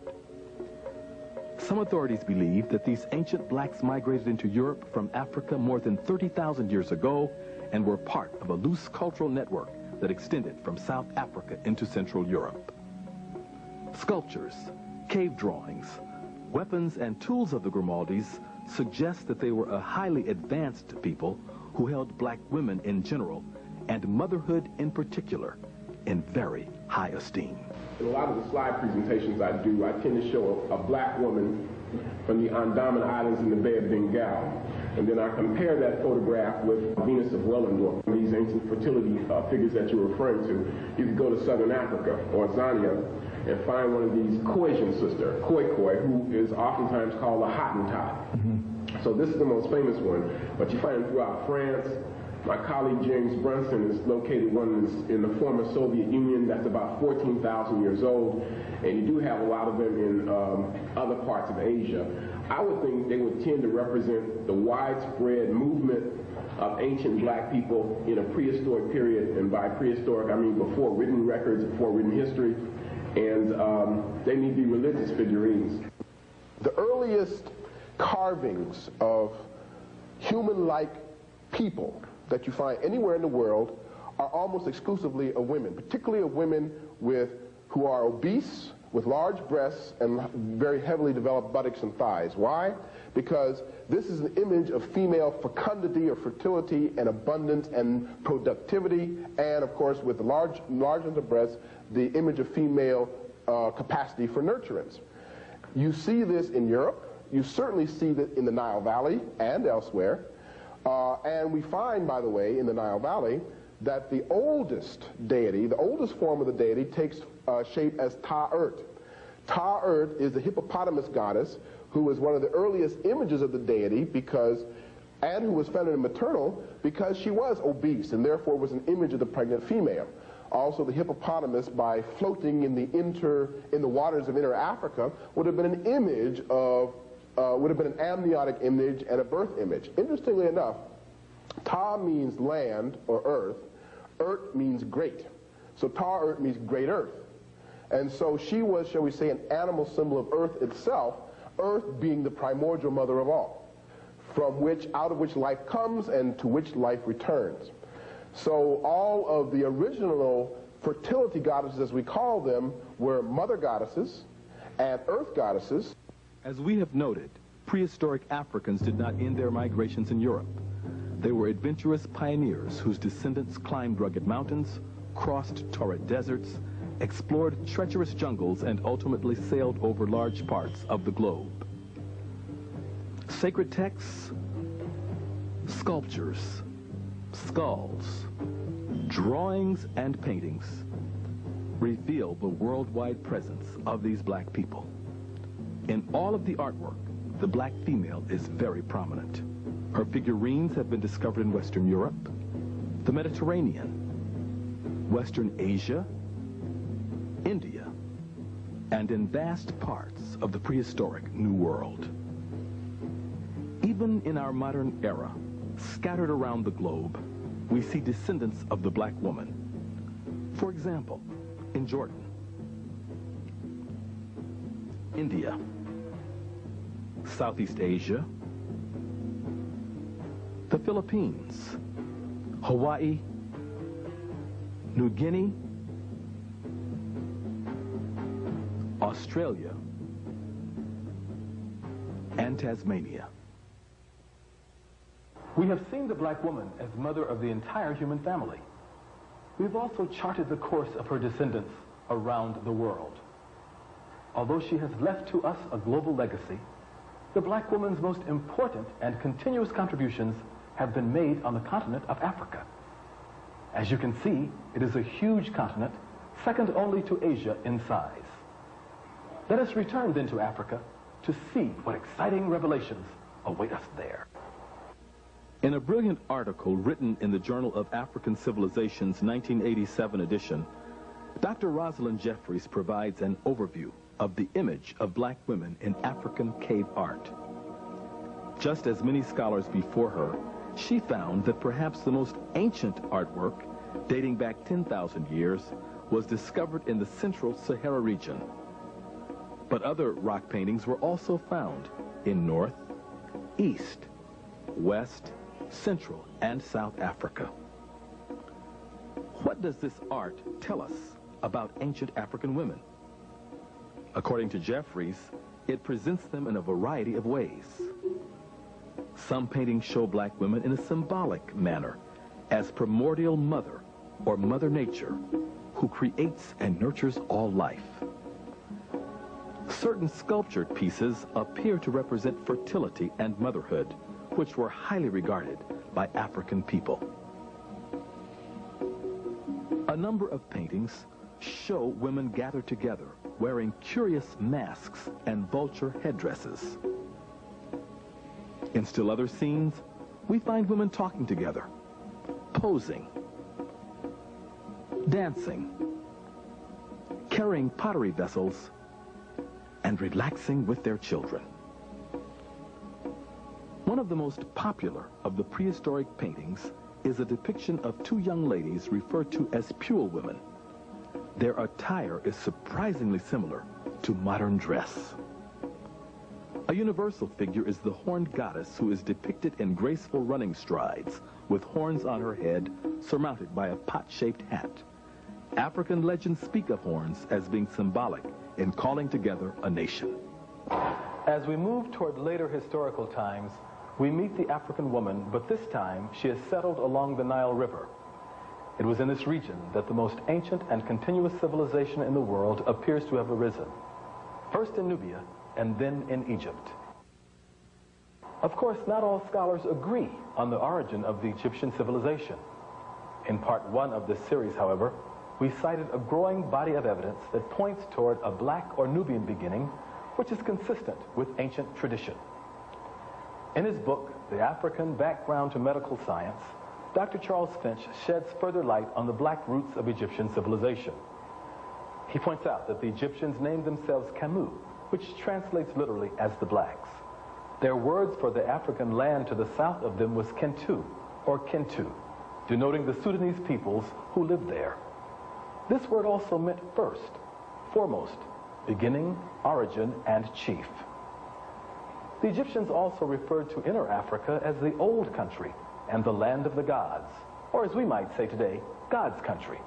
Some authorities believe that these ancient blacks migrated into Europe from Africa more than 30,000 years ago and were part of a loose cultural network that extended from South Africa into Central Europe. Sculptures, cave drawings, weapons and tools of the Grimaldis suggest that they were a highly advanced people who held black women in general and motherhood in particular in very high esteem. In a lot of the slide presentations I do, I tend to show a black woman from the Andaman Islands in the Bay of Bengal. And then I compare that photograph with Venus of Willendorf, these ancient fertility figures that you're referring to. You could go to southern Africa or Zania and find one of these Khoisan sister, Khoi, who is oftentimes called a Hottentot. Mm-hmm. So this is the most famous one, but you find them throughout France. My colleague James Brunson has located one in the former Soviet Union that's about 14,000 years old, and you do have a lot of them in other parts of Asia. I would think they would tend to represent the widespread movement of ancient black people in a prehistoric period, and by prehistoric I mean before written records, before written history, and they need to be religious figurines. The earliest carvings of human-like people that you find anywhere in the world are almost exclusively of women, particularly of women who are obese, with large breasts and very heavily developed buttocks and thighs. Why? Because this is an image of female fecundity or fertility and abundance and productivity, and of course with large number of breasts, the image of female capacity for nurturance. You see this in Europe. You certainly see that in the Nile Valley and elsewhere. And we find, by the way, in the Nile Valley, that the oldest deity, the oldest form of the deity, takes shape as Ta-Urt. Ta-Urt is the hippopotamus goddess who was one of the earliest images of the deity and who was feminine and maternal because she was obese and therefore was an image of the pregnant female. Also, the hippopotamus, by floating in the waters of inner Africa, would have been an image of would have been an amniotic image and a birth image. Interestingly enough, Ta means land or earth. Urt means great. So Ta-Urt means great earth. And so she was, shall we say, an animal symbol of earth itself, earth being the primordial mother of all, out of which life comes and to which life returns. So all of the original fertility goddesses, as we call them, were mother goddesses and earth goddesses. As we have noted, prehistoric Africans did not end their migrations in Europe. They were adventurous pioneers whose descendants climbed rugged mountains, crossed torrid deserts, explored treacherous jungles, and ultimately sailed over large parts of the globe. Sacred texts, sculptures, skulls, drawings, and paintings reveal the worldwide presence of these black people. In all of the artwork, the black female is very prominent. Her figurines have been discovered in Western Europe, the Mediterranean, Western Asia, India, and in vast parts of the prehistoric New World. Even in our modern era, scattered around the globe, we see descendants of the black woman. For example, in Jordan, India, Southeast Asia, the Philippines, Hawaii, New Guinea, Australia, and Tasmania. We have seen the black woman as mother of the entire human family. We've also charted the course of her descendants around the world. Although she has left to us a global legacy, the black woman's most important and continuous contributions have been made on the continent of Africa. As you can see, it is a huge continent, second only to Asia in size. Let us return then to Africa to see what exciting revelations await us there. In a brilliant article written in the Journal of African Civilization's 1987 edition, Dr. Rosalind Jeffries provides an overview of the image of black women in African cave art. Just as many scholars before her, she found that perhaps the most ancient artwork, dating back 10,000 years, was discovered in the central Sahara region. But other rock paintings were also found in North, East, West, Central, and South Africa. What does this art tell us about ancient African women? According to Jeffries, it presents them in a variety of ways. Some paintings show black women in a symbolic manner, as primordial mother or Mother Nature, who creates and nurtures all life. Certain sculptured pieces appear to represent fertility and motherhood, which were highly regarded by African people. A number of paintings show women gathered together, wearing curious masks and vulture headdresses. In still other scenes, we find women talking together, posing, dancing, carrying pottery vessels, and relaxing with their children. One of the most popular of the prehistoric paintings is a depiction of two young ladies referred to as Pule women. Their attire is surprisingly similar to modern dress. A universal figure is the horned goddess, who is depicted in graceful running strides with horns on her head surmounted by a pot-shaped hat. African legends speak of horns as being symbolic in calling together a nation. As we move toward later historical times, we meet the African woman, but this time she is settled along the Nile River. It was in this region that the most ancient and continuous civilization in the world appears to have arisen, first in Nubia and then in Egypt. Of course, not all scholars agree on the origin of the Egyptian civilization. In part one of this series, however, we cited a growing body of evidence that points toward a black or Nubian beginning, which is consistent with ancient tradition. In his book, The African Background to Medical Science, Dr. Charles Finch sheds further light on the black roots of Egyptian civilization. He points out that the Egyptians named themselves Kamu, which translates literally as the blacks. Their words for the African land to the south of them was Kentu, or Kentu, denoting the Sudanese peoples who lived there. This word also meant first, foremost, beginning, origin, and chief. The Egyptians also referred to Inner Africa as the Old Country and the land of the gods, or as we might say today, God's country.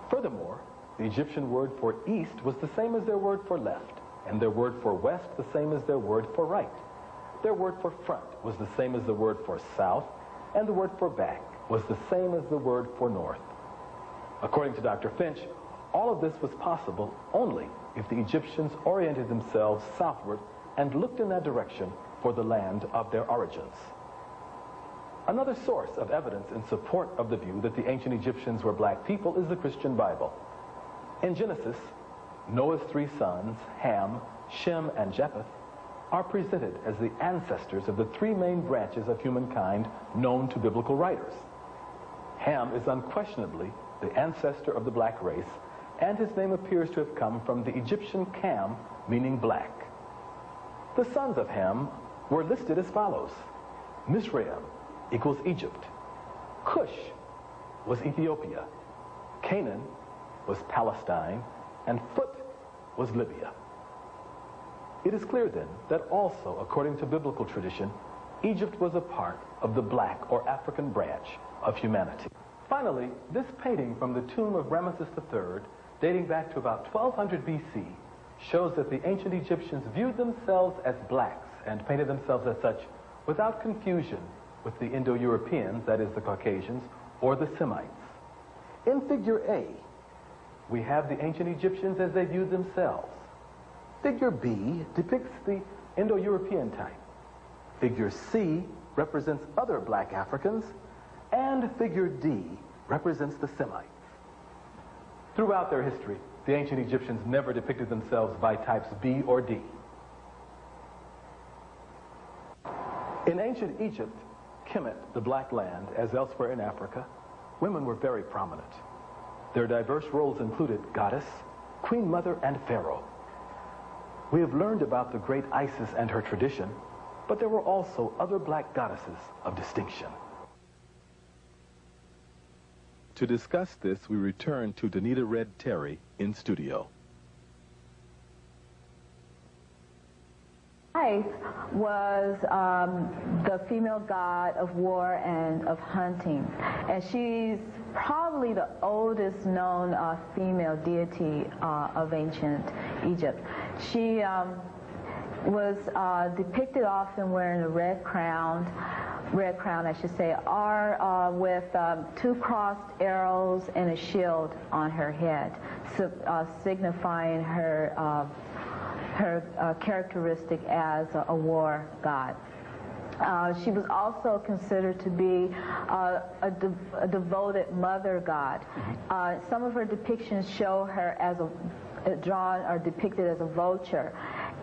Furthermore, the Egyptian word for east was the same as their word for left, and their word for west the same as their word for right. Their word for front was the same as the word for south, and the word for back was the same as the word for north. According to Dr. Finch, all of this was possible only if the Egyptians oriented themselves southward and looked in that direction for the land of their origins. Another source of evidence in support of the view that the ancient Egyptians were black people is the Christian Bible. In Genesis, Noah's three sons, Ham, Shem, and Japheth, are presented as the ancestors of the three main branches of humankind known to biblical writers. Ham is unquestionably the ancestor of the black race, and his name appears to have come from the Egyptian Cam, meaning black. The sons of Ham were listed as follows. Mizraim equals Egypt. Cush was Ethiopia. Canaan was Palestine, and Phut was Libya. It is clear then that also, according to biblical tradition, Egypt was a part of the black or African branch of humanity. Finally, this painting from the tomb of Ramesses III, dating back to about 1200 BC, shows that the ancient Egyptians viewed themselves as blacks and painted themselves as such without confusion with the Indo-Europeans, that is the Caucasians, or the Semites. In figure A, we have the ancient Egyptians as they viewed themselves. Figure B depicts the Indo-European type. Figure C represents other black Africans, and figure D represents the Semite. Throughout their history, the ancient Egyptians never depicted themselves by types B or D. In ancient Egypt, Kemet, the Black Land, as elsewhere in Africa, women were very prominent. Their diverse roles included goddess, queen mother, and pharaoh. We have learned about the great Isis and her tradition, but there were also other black goddesses of distinction. To discuss this, we return to Danita Red Terry in studio. Isis was the female god of war and of hunting, and she's probably the oldest known female deity of ancient Egypt. She was depicted often wearing a red crown, I should say, or with two crossed arrows and a shield on her head, signifying her characteristic as a war god. She was also considered to be a devoted mother god. Some of her depictions show her as drawn or depicted as a vulture.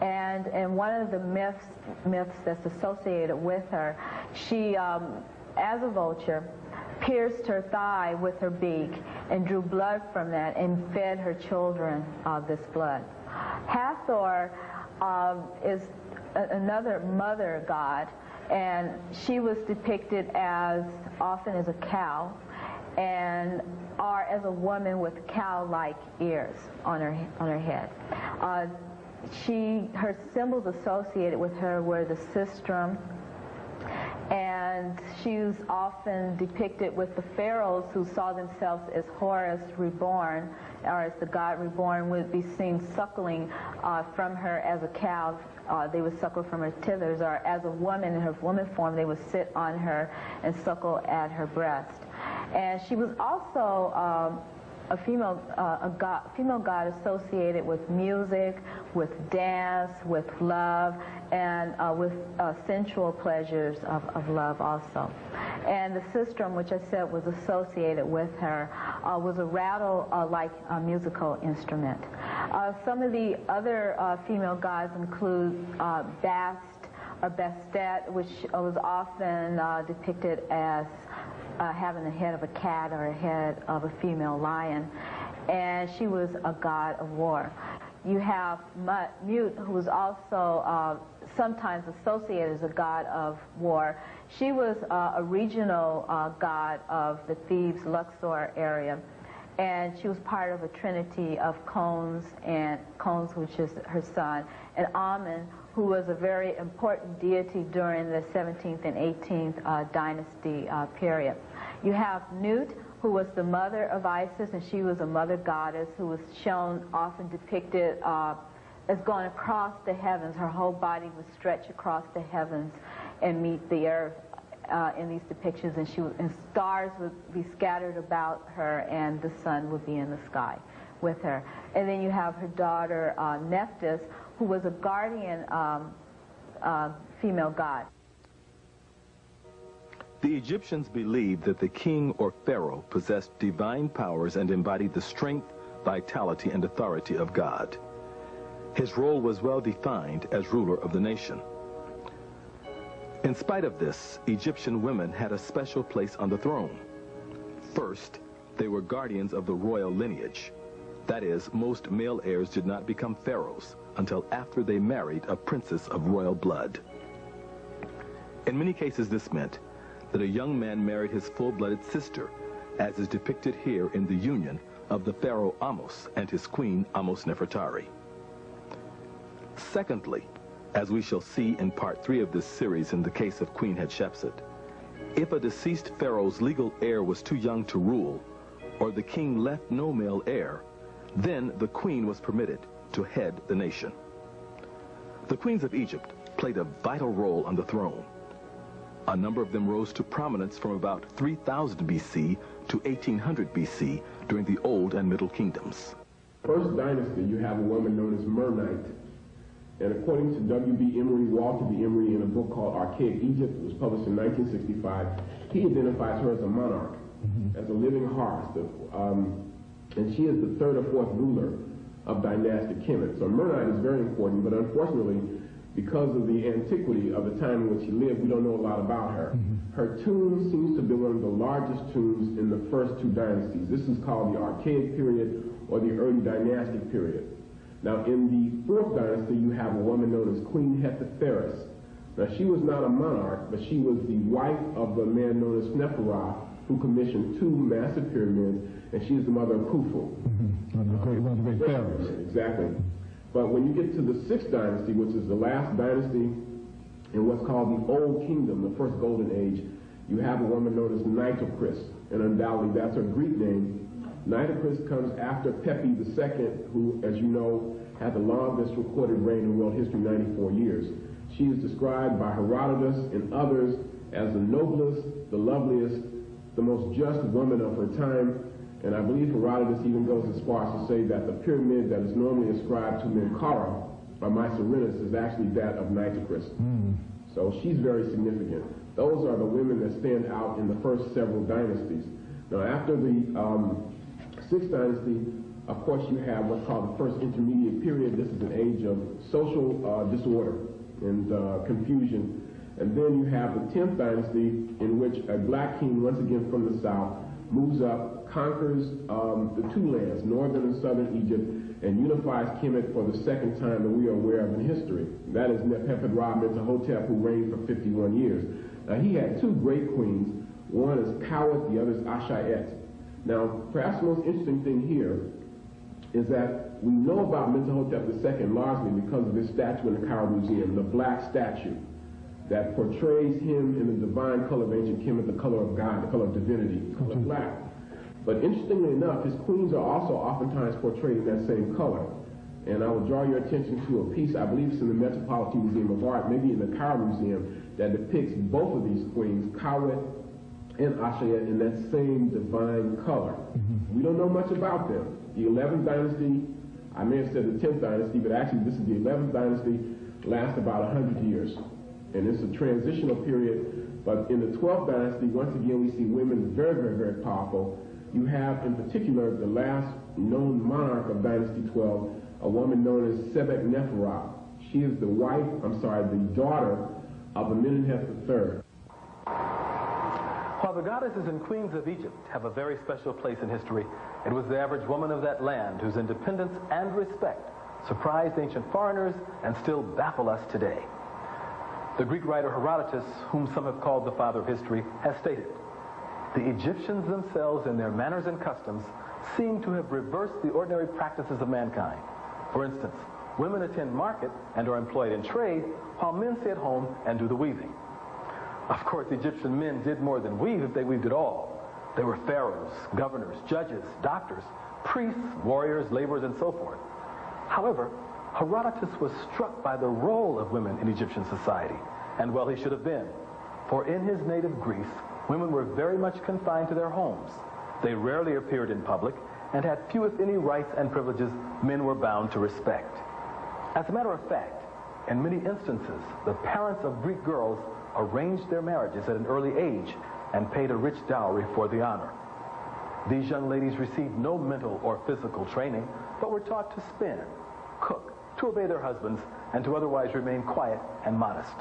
And one of the myths that's associated with her, she, as a vulture, pierced her thigh with her beak and drew blood from that and fed her children this blood. Hathor is another mother god, and she was depicted as often as a cow or as a woman with cow-like ears on her head. Her symbols associated with her were the sistrum, and she was often depicted with the pharaohs who saw themselves as Horus reborn, or as the god reborn, would be seen suckling from her as a cow. They would suckle from her tithers, or as a woman in her woman form, they would sit on her and suckle at her breast. And she was also a female god associated with music, with dance, with love, and with sensual pleasures of love also. And the sistrum, which I said was associated with her, was a rattle-like musical instrument. Some of the other female gods include Bast or Bastet, which was often depicted as having the head of a cat or a head of a female lion, and she was a god of war. You have Mut, who was also sometimes associated as a god of war. She was a regional god of the Thebes, Luxor area, and she was part of a trinity of Khons, which is her son, and Amun, who was a very important deity during the 17th and 18th dynasty period. You have Nut, who was the mother of Isis, and she was a mother goddess who was shown, often depicted as going across the heavens. Her whole body would stretch across the heavens and meet the earth in these depictions, and stars would be scattered about her, and the sun would be in the sky with her. And then you have her daughter Nephthys, who was a guardian female god. The Egyptians believed that the king or pharaoh possessed divine powers and embodied the strength, vitality, and authority of God. His role was well defined as ruler of the nation. In spite of this, Egyptian women had a special place on the throne. First, they were guardians of the royal lineage. That is, most male heirs did not become pharaohs until after they married a princess of royal blood. In many cases, this meant that a young man married his full-blooded sister, as is depicted here in the union of the pharaoh Ahmose and his queen Ahmose Nefertari. Secondly, as we shall see in part 3 of this series in the case of Queen Hatshepsut, if a deceased pharaoh's legal heir was too young to rule, or the king left no male heir, then the queen was permitted to head the nation. The queens of Egypt played a vital role on the throne. A number of them rose to prominence from about 3000 BC to 1800 BC during the Old and Middle Kingdoms. First dynasty, you have a woman known as Mernite. And according to W.B. Emery, Walter B. Emery, in a book called Archaic Egypt, it was published in 1965, he identifies her as a monarch. as a living horse. And she is the third or fourth ruler of dynastic Kemet. So Mernite is very important, but unfortunately, because of the antiquity of the time in which she lived, we don't know a lot about her. Her tomb seems to be one of the largest tombs in the first two dynasties. This is called the Archaic period or the early dynastic period. Now, in the fourth dynasty, you have a woman known as Queen Hetepheres. Now, she was not a monarch, but she was the wife of a man known as Sneferu, who commissioned two massive pyramids, and she is the mother of Khufu. One of the great pharaohs. Exactly. But when you get to the sixth dynasty, which is the last dynasty in what's called the Old Kingdom, the first golden age, you have a woman known as Nitocris, and undoubtedly that's her Greek name. Nitocris comes after Pepi II, who, as you know, had the longest recorded reign in world history, 94 years. She is described by Herodotus and others as the noblest, the loveliest, the most just woman of her time, and I believe Herodotus even goes as far as to say that the pyramid that is normally ascribed to Menkaura by Mycerinus is actually that of Nitocris. So she's very significant. Those are the women that stand out in the first several dynasties. Now, after the sixth dynasty, of course, you have what's called the first intermediate period. This is an age of social disorder and confusion. And then you have the 10th dynasty, in which a black king, once again from the south, moves up, conquers the two lands, northern and southern Egypt, and unifies Kemet for the second time that we are aware of in history. That is Nefertiti-Ra-Mentuhotep, who reigned for 51 years. Now, he had two great queens. One is Kawet, the other is Ashayet. Now, perhaps the most interesting thing here is that we know about Mentuhotep II largely because of this statue in the Cairo Museum, the black statue that portrays him in the divine color of ancient Kemet, the color of God, the color of divinity, the color black. But interestingly enough, his queens are also oftentimes portrayed in that same color. And I will draw your attention to a piece, I believe it's in the Metropolitan Museum of Art, maybe in the Cairo Museum, that depicts both of these queens, Kawet and Ashayet, in that same divine color. We don't know much about them. The 11th dynasty, I may have said the 10th dynasty, but actually this is the 11th dynasty, lasts about 100 years. And it's a transitional period, but in the 12th dynasty, once again, we see women very, very, very powerful. You have, in particular, the last known monarch of Dynasty 12, a woman known as Sebek-Neferu. She is the daughter of Amenemhet III. While the goddesses and queens of Egypt have a very special place in history, it was the average woman of that land whose independence and respect surprised ancient foreigners and still baffle us today. The Greek writer Herodotus, whom some have called the father of history, has stated, "The Egyptians themselves in their manners and customs seem to have reversed the ordinary practices of mankind. For instance, women attend market and are employed in trade, while men stay at home and do the weaving." Of course, Egyptian men did more than weave if they weaved at all. They were pharaohs, governors, judges, doctors, priests, warriors, laborers, and so forth. However, Herodotus was struck by the role of women in Egyptian society, and well, he should have been. For in his native Greece, women were very much confined to their homes. They rarely appeared in public and had few, if any, rights and privileges men were bound to respect. As a matter of fact, in many instances, the parents of Greek girls arranged their marriages at an early age and paid a rich dowry for the honor. These young ladies received no mental or physical training, but were taught to spin, cook, to obey their husbands, and to otherwise remain quiet and modest.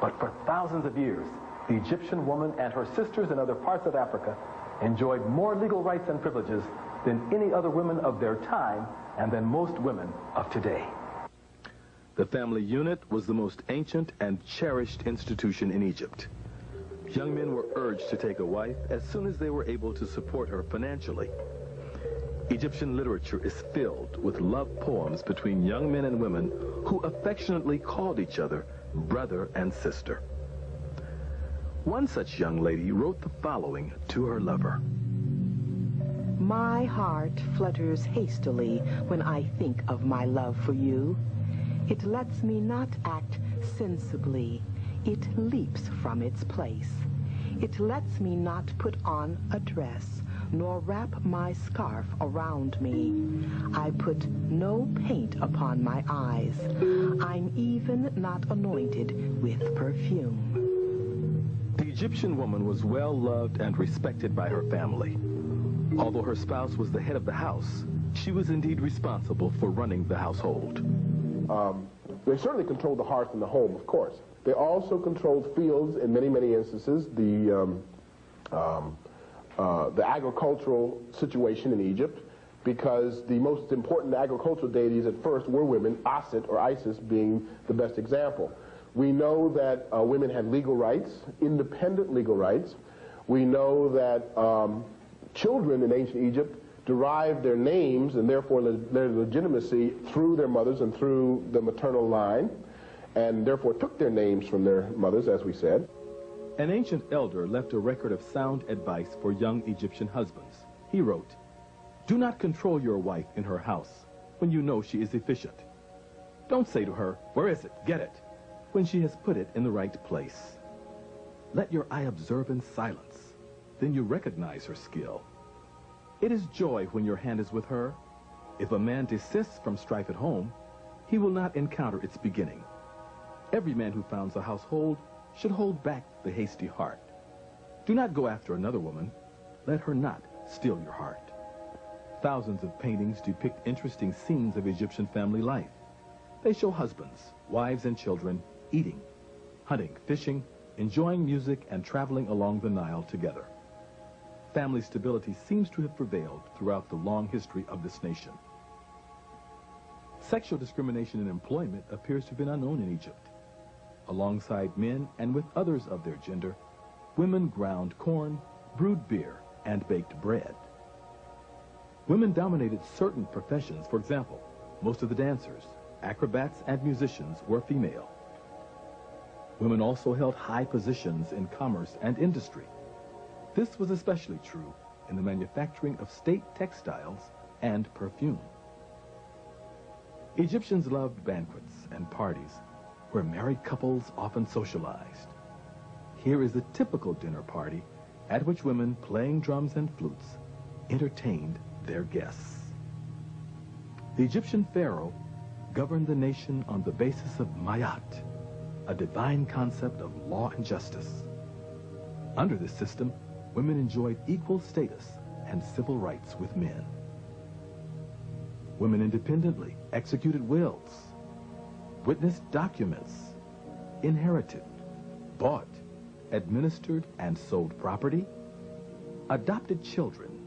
But for thousands of years, the Egyptian woman and her sisters in other parts of Africa enjoyed more legal rights and privileges than any other women of their time and than most women of today. The family unit was the most ancient and cherished institution in Egypt. Young men were urged to take a wife as soon as they were able to support her financially. Egyptian literature is filled with love poems between young men and women who affectionately called each other brother and sister. One such young lady wrote the following to her lover. My heart flutters hastily when I think of my love for you. It lets me not act sensibly. It leaps from its place. It lets me not put on a dress, nor wrap my scarf around me. I put no paint upon my eyes. I'm even not anointed with perfume. The Egyptian woman was well loved and respected by her family. Although her spouse was the head of the house, she was indeed responsible for running the household. They certainly controlled the hearth and the home, of course. They also controlled fields in many, many instances. The agricultural situation in Egypt, because the most important agricultural deities at first were women, Asit or Isis being the best example. We know that women had legal rights, independent legal rights. We know that children in ancient Egypt derived their names and therefore their legitimacy through their mothers and through the maternal line, and therefore took their names from their mothers, as we said. An ancient elder left a record of sound advice for young Egyptian husbands. He wrote, "Do not control your wife in her house when you know she is efficient. Don't say to her, 'Where is it? Get it,' when she has put it in the right place. Let your eye observe in silence. Then you recognize her skill. It is joy when your hand is with her. If a man desists from strife at home, he will not encounter its beginning. Every man who founds a household should hold back the hasty heart. Do not go after another woman. Let her not steal your heart." Thousands of paintings depict interesting scenes of Egyptian family life. They show husbands, wives, and children eating, hunting, fishing, enjoying music, and traveling along the Nile together. Family stability seems to have prevailed throughout the long history of this nation. Sexual discrimination in employment appears to have been unknown in Egypt. Alongside men and with others of their gender, women ground corn, brewed beer, and baked bread. Women dominated certain professions. For example, most of the dancers, acrobats, and musicians were female. Women also held high positions in commerce and industry. This was especially true in the manufacturing of state textiles and perfume. Egyptians loved banquets and parties where married couples often socialized. Here is a typical dinner party at which women playing drums and flutes entertained their guests. The Egyptian pharaoh governed the nation on the basis of Mayat, a divine concept of law and justice. Under this system, women enjoyed equal status and civil rights with men. Women independently executed wills, witnessed documents, inherited, bought, administered and sold property, adopted children,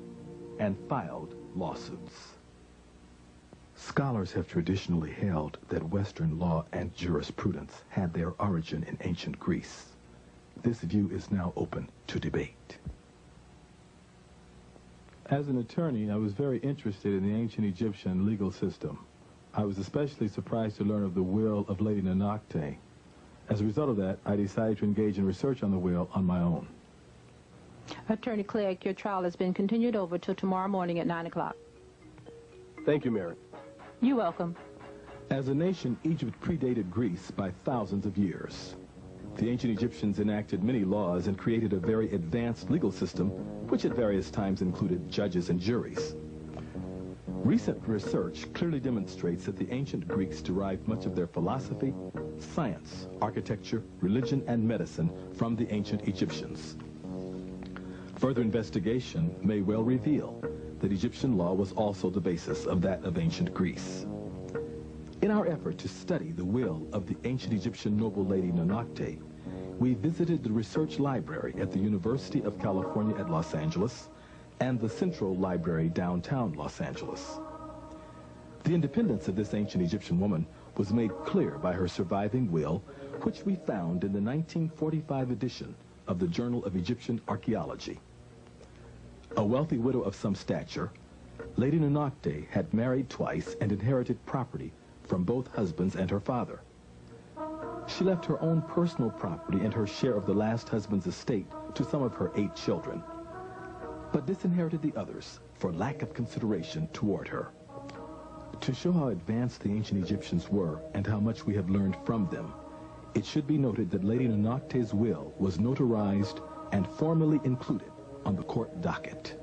and filed lawsuits. Scholars have traditionally held that Western law and jurisprudence had their origin in ancient Greece. This view is now open to debate. As an attorney, I was very interested in the ancient Egyptian legal system. I was especially surprised to learn of the will of Lady Nonakte. As a result of that, I decided to engage in research on the will on my own. Attorney Clegg, your trial has been continued over till tomorrow morning at 9 o'clock. Thank you, Mary. You're welcome. As a nation, Egypt predated Greece by thousands of years. The ancient Egyptians enacted many laws and created a very advanced legal system, which at various times included judges and juries. Recent research clearly demonstrates that the ancient Greeks derived much of their philosophy, science, architecture, religion, and medicine from the ancient Egyptians. Further investigation may well reveal that Egyptian law was also the basis of that of ancient Greece. In our effort to study the will of the ancient Egyptian noble lady Nonakte, we visited the research library at the University of California at Los Angeles and the Central Library downtown Los Angeles. The independence of this ancient Egyptian woman was made clear by her surviving will, which we found in the 1945 edition of the Journal of Egyptian Archaeology. A wealthy widow of some stature, Lady Nonakte had married twice and inherited property from both husbands and her father. She left her own personal property and her share of the last husband's estate to some of her 8 children, but disinherited the others for lack of consideration toward her. To show how advanced the ancient Egyptians were and how much we have learned from them, it should be noted that Lady Nonakte's will was notarized and formally included on the court docket.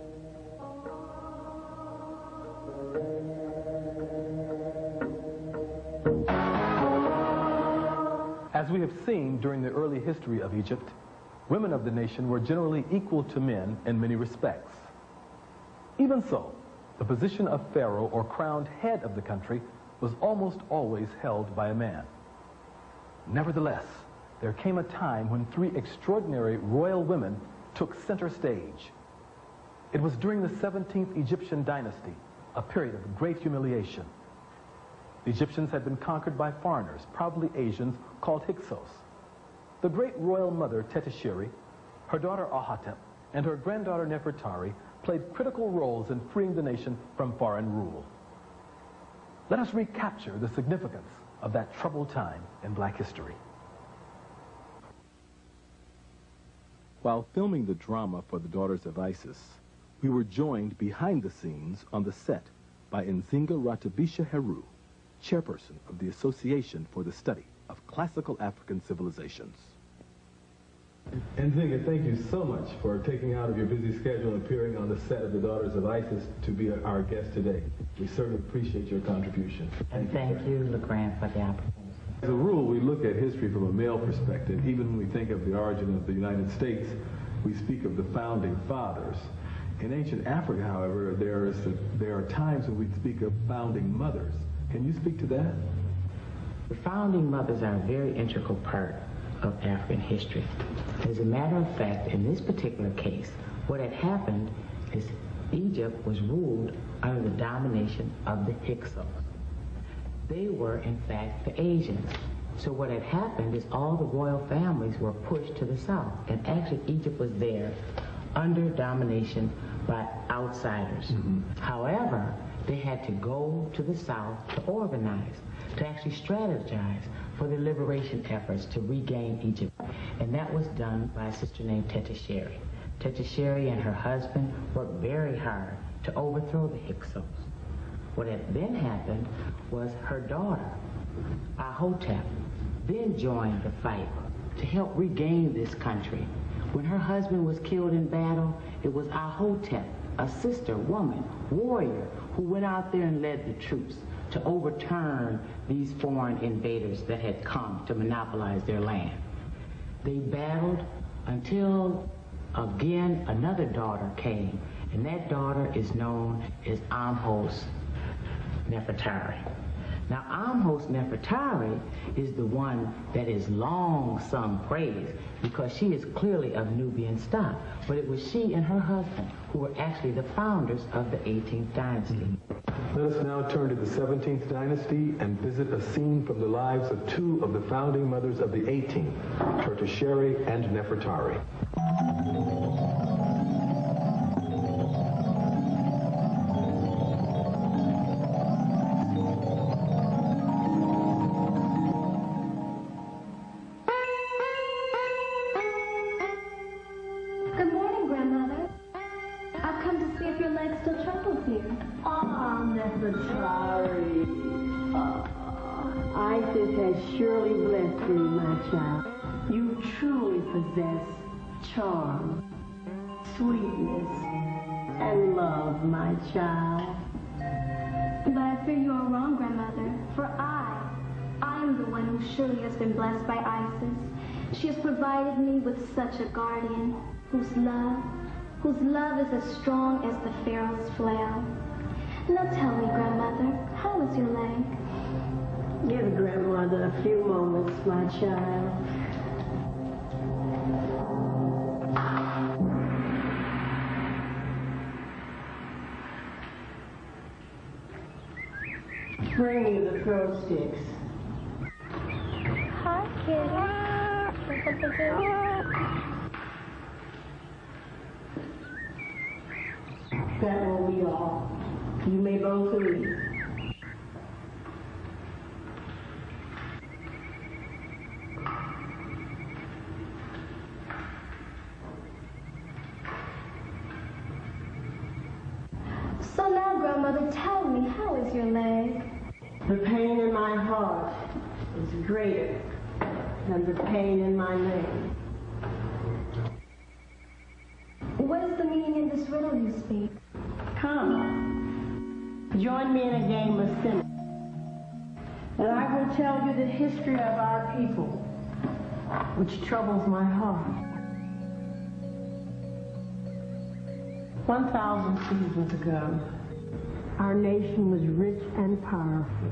As we have seen during the early history of Egypt, Women of the nation were generally equal to men in many respects. Even so, the position of pharaoh or crowned head of the country was almost always held by a man. Nevertheless, there came a time when three extraordinary royal women took center stage. It was during the 17th Egyptian dynasty, a period of great humiliation. The Egyptians had been conquered by foreigners, probably Asians, called Hyksos. The great royal mother, Tetisheri, her daughter Ahotep, and her granddaughter Nefertari played critical roles in freeing the nation from foreign rule. Let us recapture the significance of that troubled time in black history. While filming the drama for the Daughters of Isis, we were joined behind the scenes on the set by Nzinga Ratabisha Heru, chairperson of the Association for the Study of Classical African Civilizations. Nzinga, thank you so much for taking out of your busy schedule and appearing on the set of the Daughters of Isis to be our guest today. We certainly appreciate your contribution. And thank you, LeGrand, for the opportunity. As a rule, we look at history from a male perspective. Even when we think of the origin of the United States, we speak of the founding fathers. In ancient Africa, however, there are times when we speak of founding mothers. Can you speak to that? The founding mothers are a very integral part of African history. As a matter of fact, in this particular case, what had happened is Egypt was ruled under the domination of the Hyksos. They were, in fact, the Asians. So what had happened is all the royal families were pushed to the south, and actually Egypt was there under domination by outsiders. However, they had to go to the south to organize, to actually strategize for the liberation efforts to regain Egypt. And that was done by a sister named Tetisheri. Tetisheri and her husband worked very hard to overthrow the Hyksos. What had then happened was her daughter, Ahotep, then joined the fight to help regain this country. When her husband was killed in battle, it was Ahotep, a sister, woman, warrior, who went out there and led the troops to overturn these foreign invaders that had come to monopolize their land. They battled until, again, another daughter came, and that daughter is known as Amhos Nefertari. Now, Amhos Nefertari is the one that is long sung praise because she is clearly of Nubian stock, but it was she and her husband who were actually the founders of the 18th dynasty. Let us now turn to the 17th dynasty and visit a scene from the lives of two of the founding mothers of the 18th, Tertisheri and Nefertari. Isis has surely blessed thee, my child. You truly possess charm, sweetness, and love, my child. But I fear you are wrong, grandmother, for I am the one who surely has been blessed by Isis. She has provided me with such a guardian whose love is as strong as the Pharaoh's flail. Now tell me, grandmother, how is your leg? Give grandmother a few moments, my child. Bring me the throw sticks. Hi, kitty. That will be all. You may both leave. So now, grandmother, tell me, how is your leg? The pain in my heart is greater than the pain in my leg. What is the meaning in this riddle you speak? Come, join me in a game of cynics, and I will tell you the history of our people, which troubles my heart. 1,000 seasons ago, our nation was rich and powerful.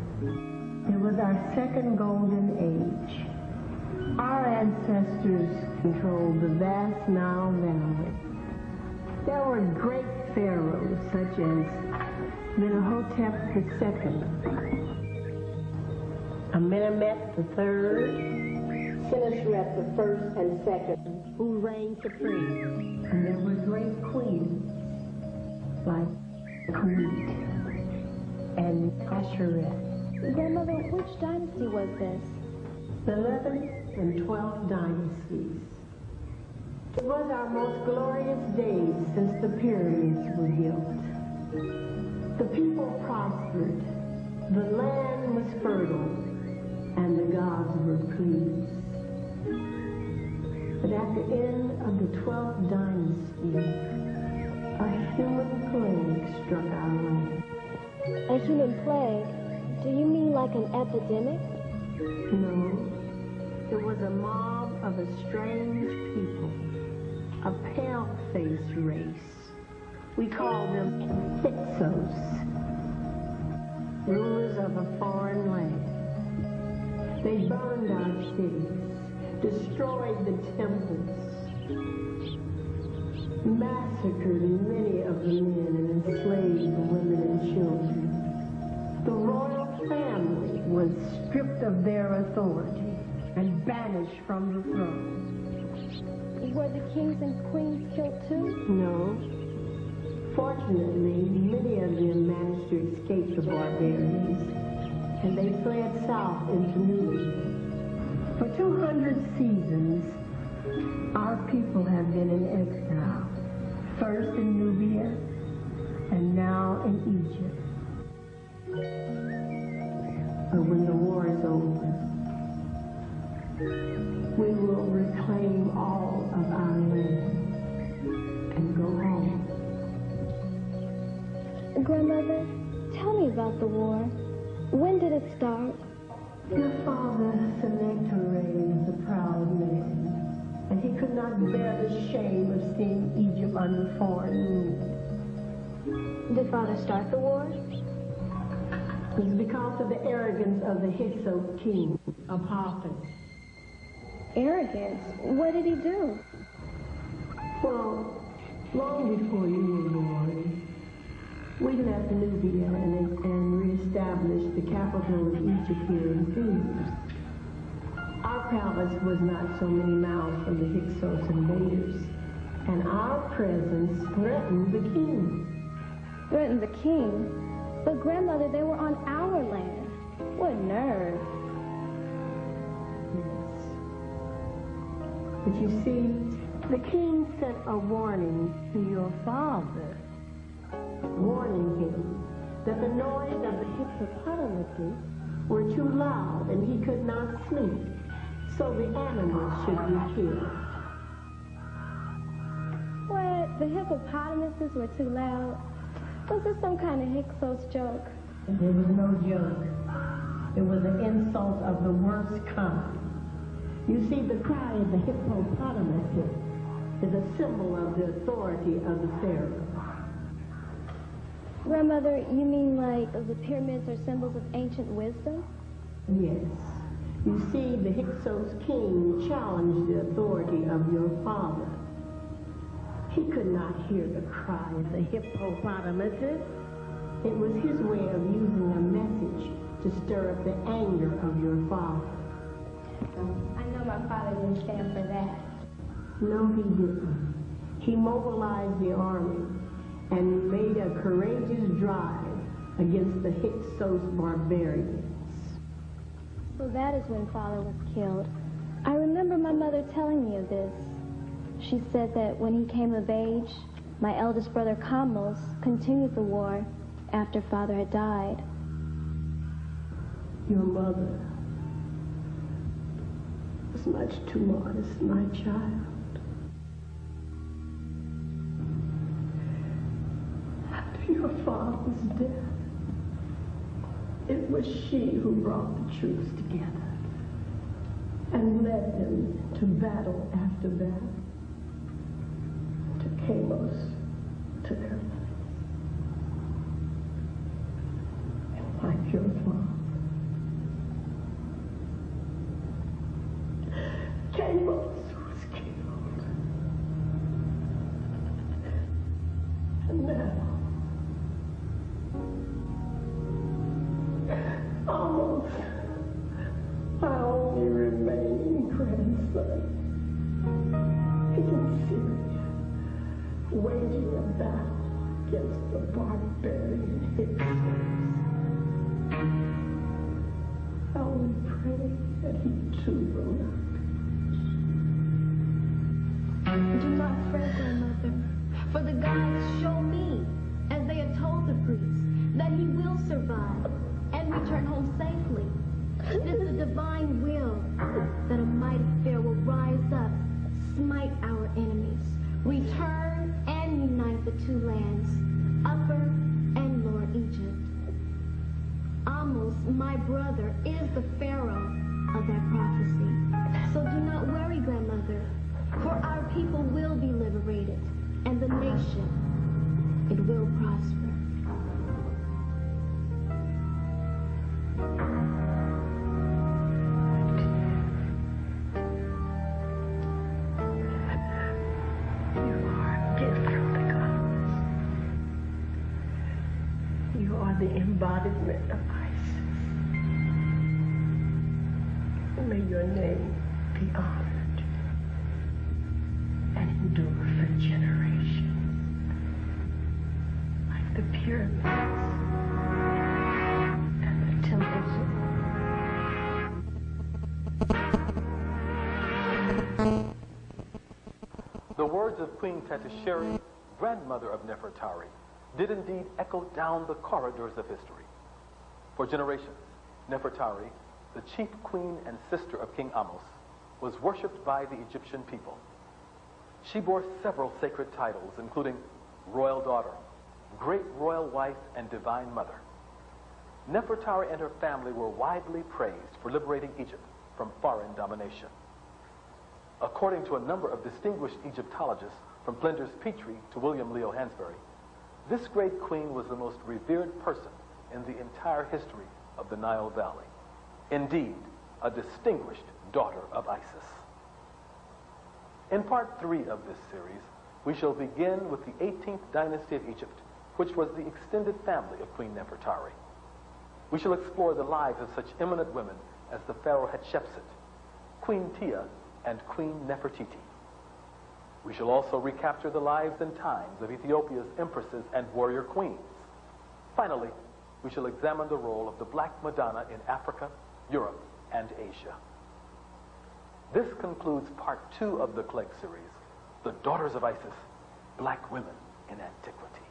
It was our second golden age. Our ancestors controlled the vast Nile Valley. There were great pharaohs such as Menahotep II, Amenemhet III, Senusret I and II, who reigned supreme. And there were great queens like Khmut and Asheret. Grandmother, which dynasty was this? The 11th and 12th dynasties. It was our most glorious days since the pyramids were built. The people prospered, the land was fertile, and the gods were pleased. But at the end of the 12th dynasty, a human plague struck our land. A human plague? Do you mean like an epidemic? No, it was a mob of a strange people, a pale-faced race. We called them Hyksos, rulers of a foreign land. They burned our cities, destroyed the temples, massacred many of the men and enslaved the women and children. The royal family was stripped of their authority and banished from the throne. Were the kings and queens killed too? No. Fortunately, many of them managed to escape the barbarians, and they fled south into Nubia. For 200 seasons, our people have been in exile, first in Nubia, and now in Egypt. But when the war is over, we will reclaim all of our land and go home. Grandmother, tell me about the war. When did it start? Your father, Sennacherib, was a proud man, and he could not bear the shame of seeing Egypt under foreign rule. Did father start the war? It was because of the arrogance of the Hyksos king, Apophis. Arrogance? What did he do? Well, long before you were born, we left Nubia and reestablished the capital of Egypt here in Thebes. Our palace was not so many miles from the Hyksos invaders, and our presence threatened the king. Threatened the king? But grandmother, they were on our land. What nerve. Yes. But you see, the king sent a warning to your father, warning him that the noise of the hippopotamuses were too loud and he could not sleep, so the animals should be killed. What? The hippopotamuses were too loud? Was this some kind of Hyksos joke? There was no joke. It was an insult of the worst kind. You see, the cry of the hippopotamus is a symbol of the authority of the pharaoh. Grandmother, you mean like the pyramids are symbols of ancient wisdom? Yes. You see, the Hyksos king challenged the authority of your father. He could not hear the cry of the hippopotamuses. It was his way of using a message to stir up the anger of your father. I know my father didn't stand for that. No, he didn't. He mobilized the army and made a courageous drive against the Hyksos barbarians. So that is when father was killed. I remember my mother telling me of this. She said that when he came of age, my eldest brother Kamlos continued the war after father had died. Your mother was much too modest, my child. After your father's death, it was she who brought the troops together and led them to battle after battle. To Kamos, to their lives. And like your father, Camus was killed. And now, almost my only remaining grandson is in Syria, waging a battle against the barbarian Hitler. I only pray that he too will not. Do not fret, grandmother, for the gods show me, as they have told the priests, that he will survive and return home safely. It is the divine will that a mighty fair will rise up, smite our enemies, return and unite the two lands, Upper and Lower Egypt. Amos, my brother, is the Pharaoh of that prophecy. So do not worry, grandmother, for our people will be liberated, and the nation, it will prosper. You are a gift from the gods. You are the embodiment of Isis. May your name be honored and endure for generations, like the pyramids and the temples of The words of Queen Tetisheri, grandmother of Nefertari, did indeed echo down the corridors of history. For generations, Nefertari, the chief queen and sister of King Amos, was worshipped by the Egyptian people. She bore several sacred titles, including royal daughter, great royal wife, and divine mother. Nefertari and her family were widely praised for liberating Egypt from foreign domination. According to a number of distinguished Egyptologists, from Flinders Petrie to William Leo Hansberry, this great queen was the most revered person in the entire history of the Nile Valley. Indeed, a distinguished daughter of Isis. In part 3 of this series, we shall begin with the 18th dynasty of Egypt, which was the extended family of Queen Nefertari. We shall explore the lives of such eminent women as the Pharaoh Hatshepsut, Queen Tia, and Queen Nefertiti. We shall also recapture the lives and times of Ethiopia's empresses and warrior queens. Finally, we shall examine the role of the Black Madonna in Africa, Europe, and Asia. This concludes part 2 of the Clegg series, The Daughters of Isis, Black Women in Antiquity.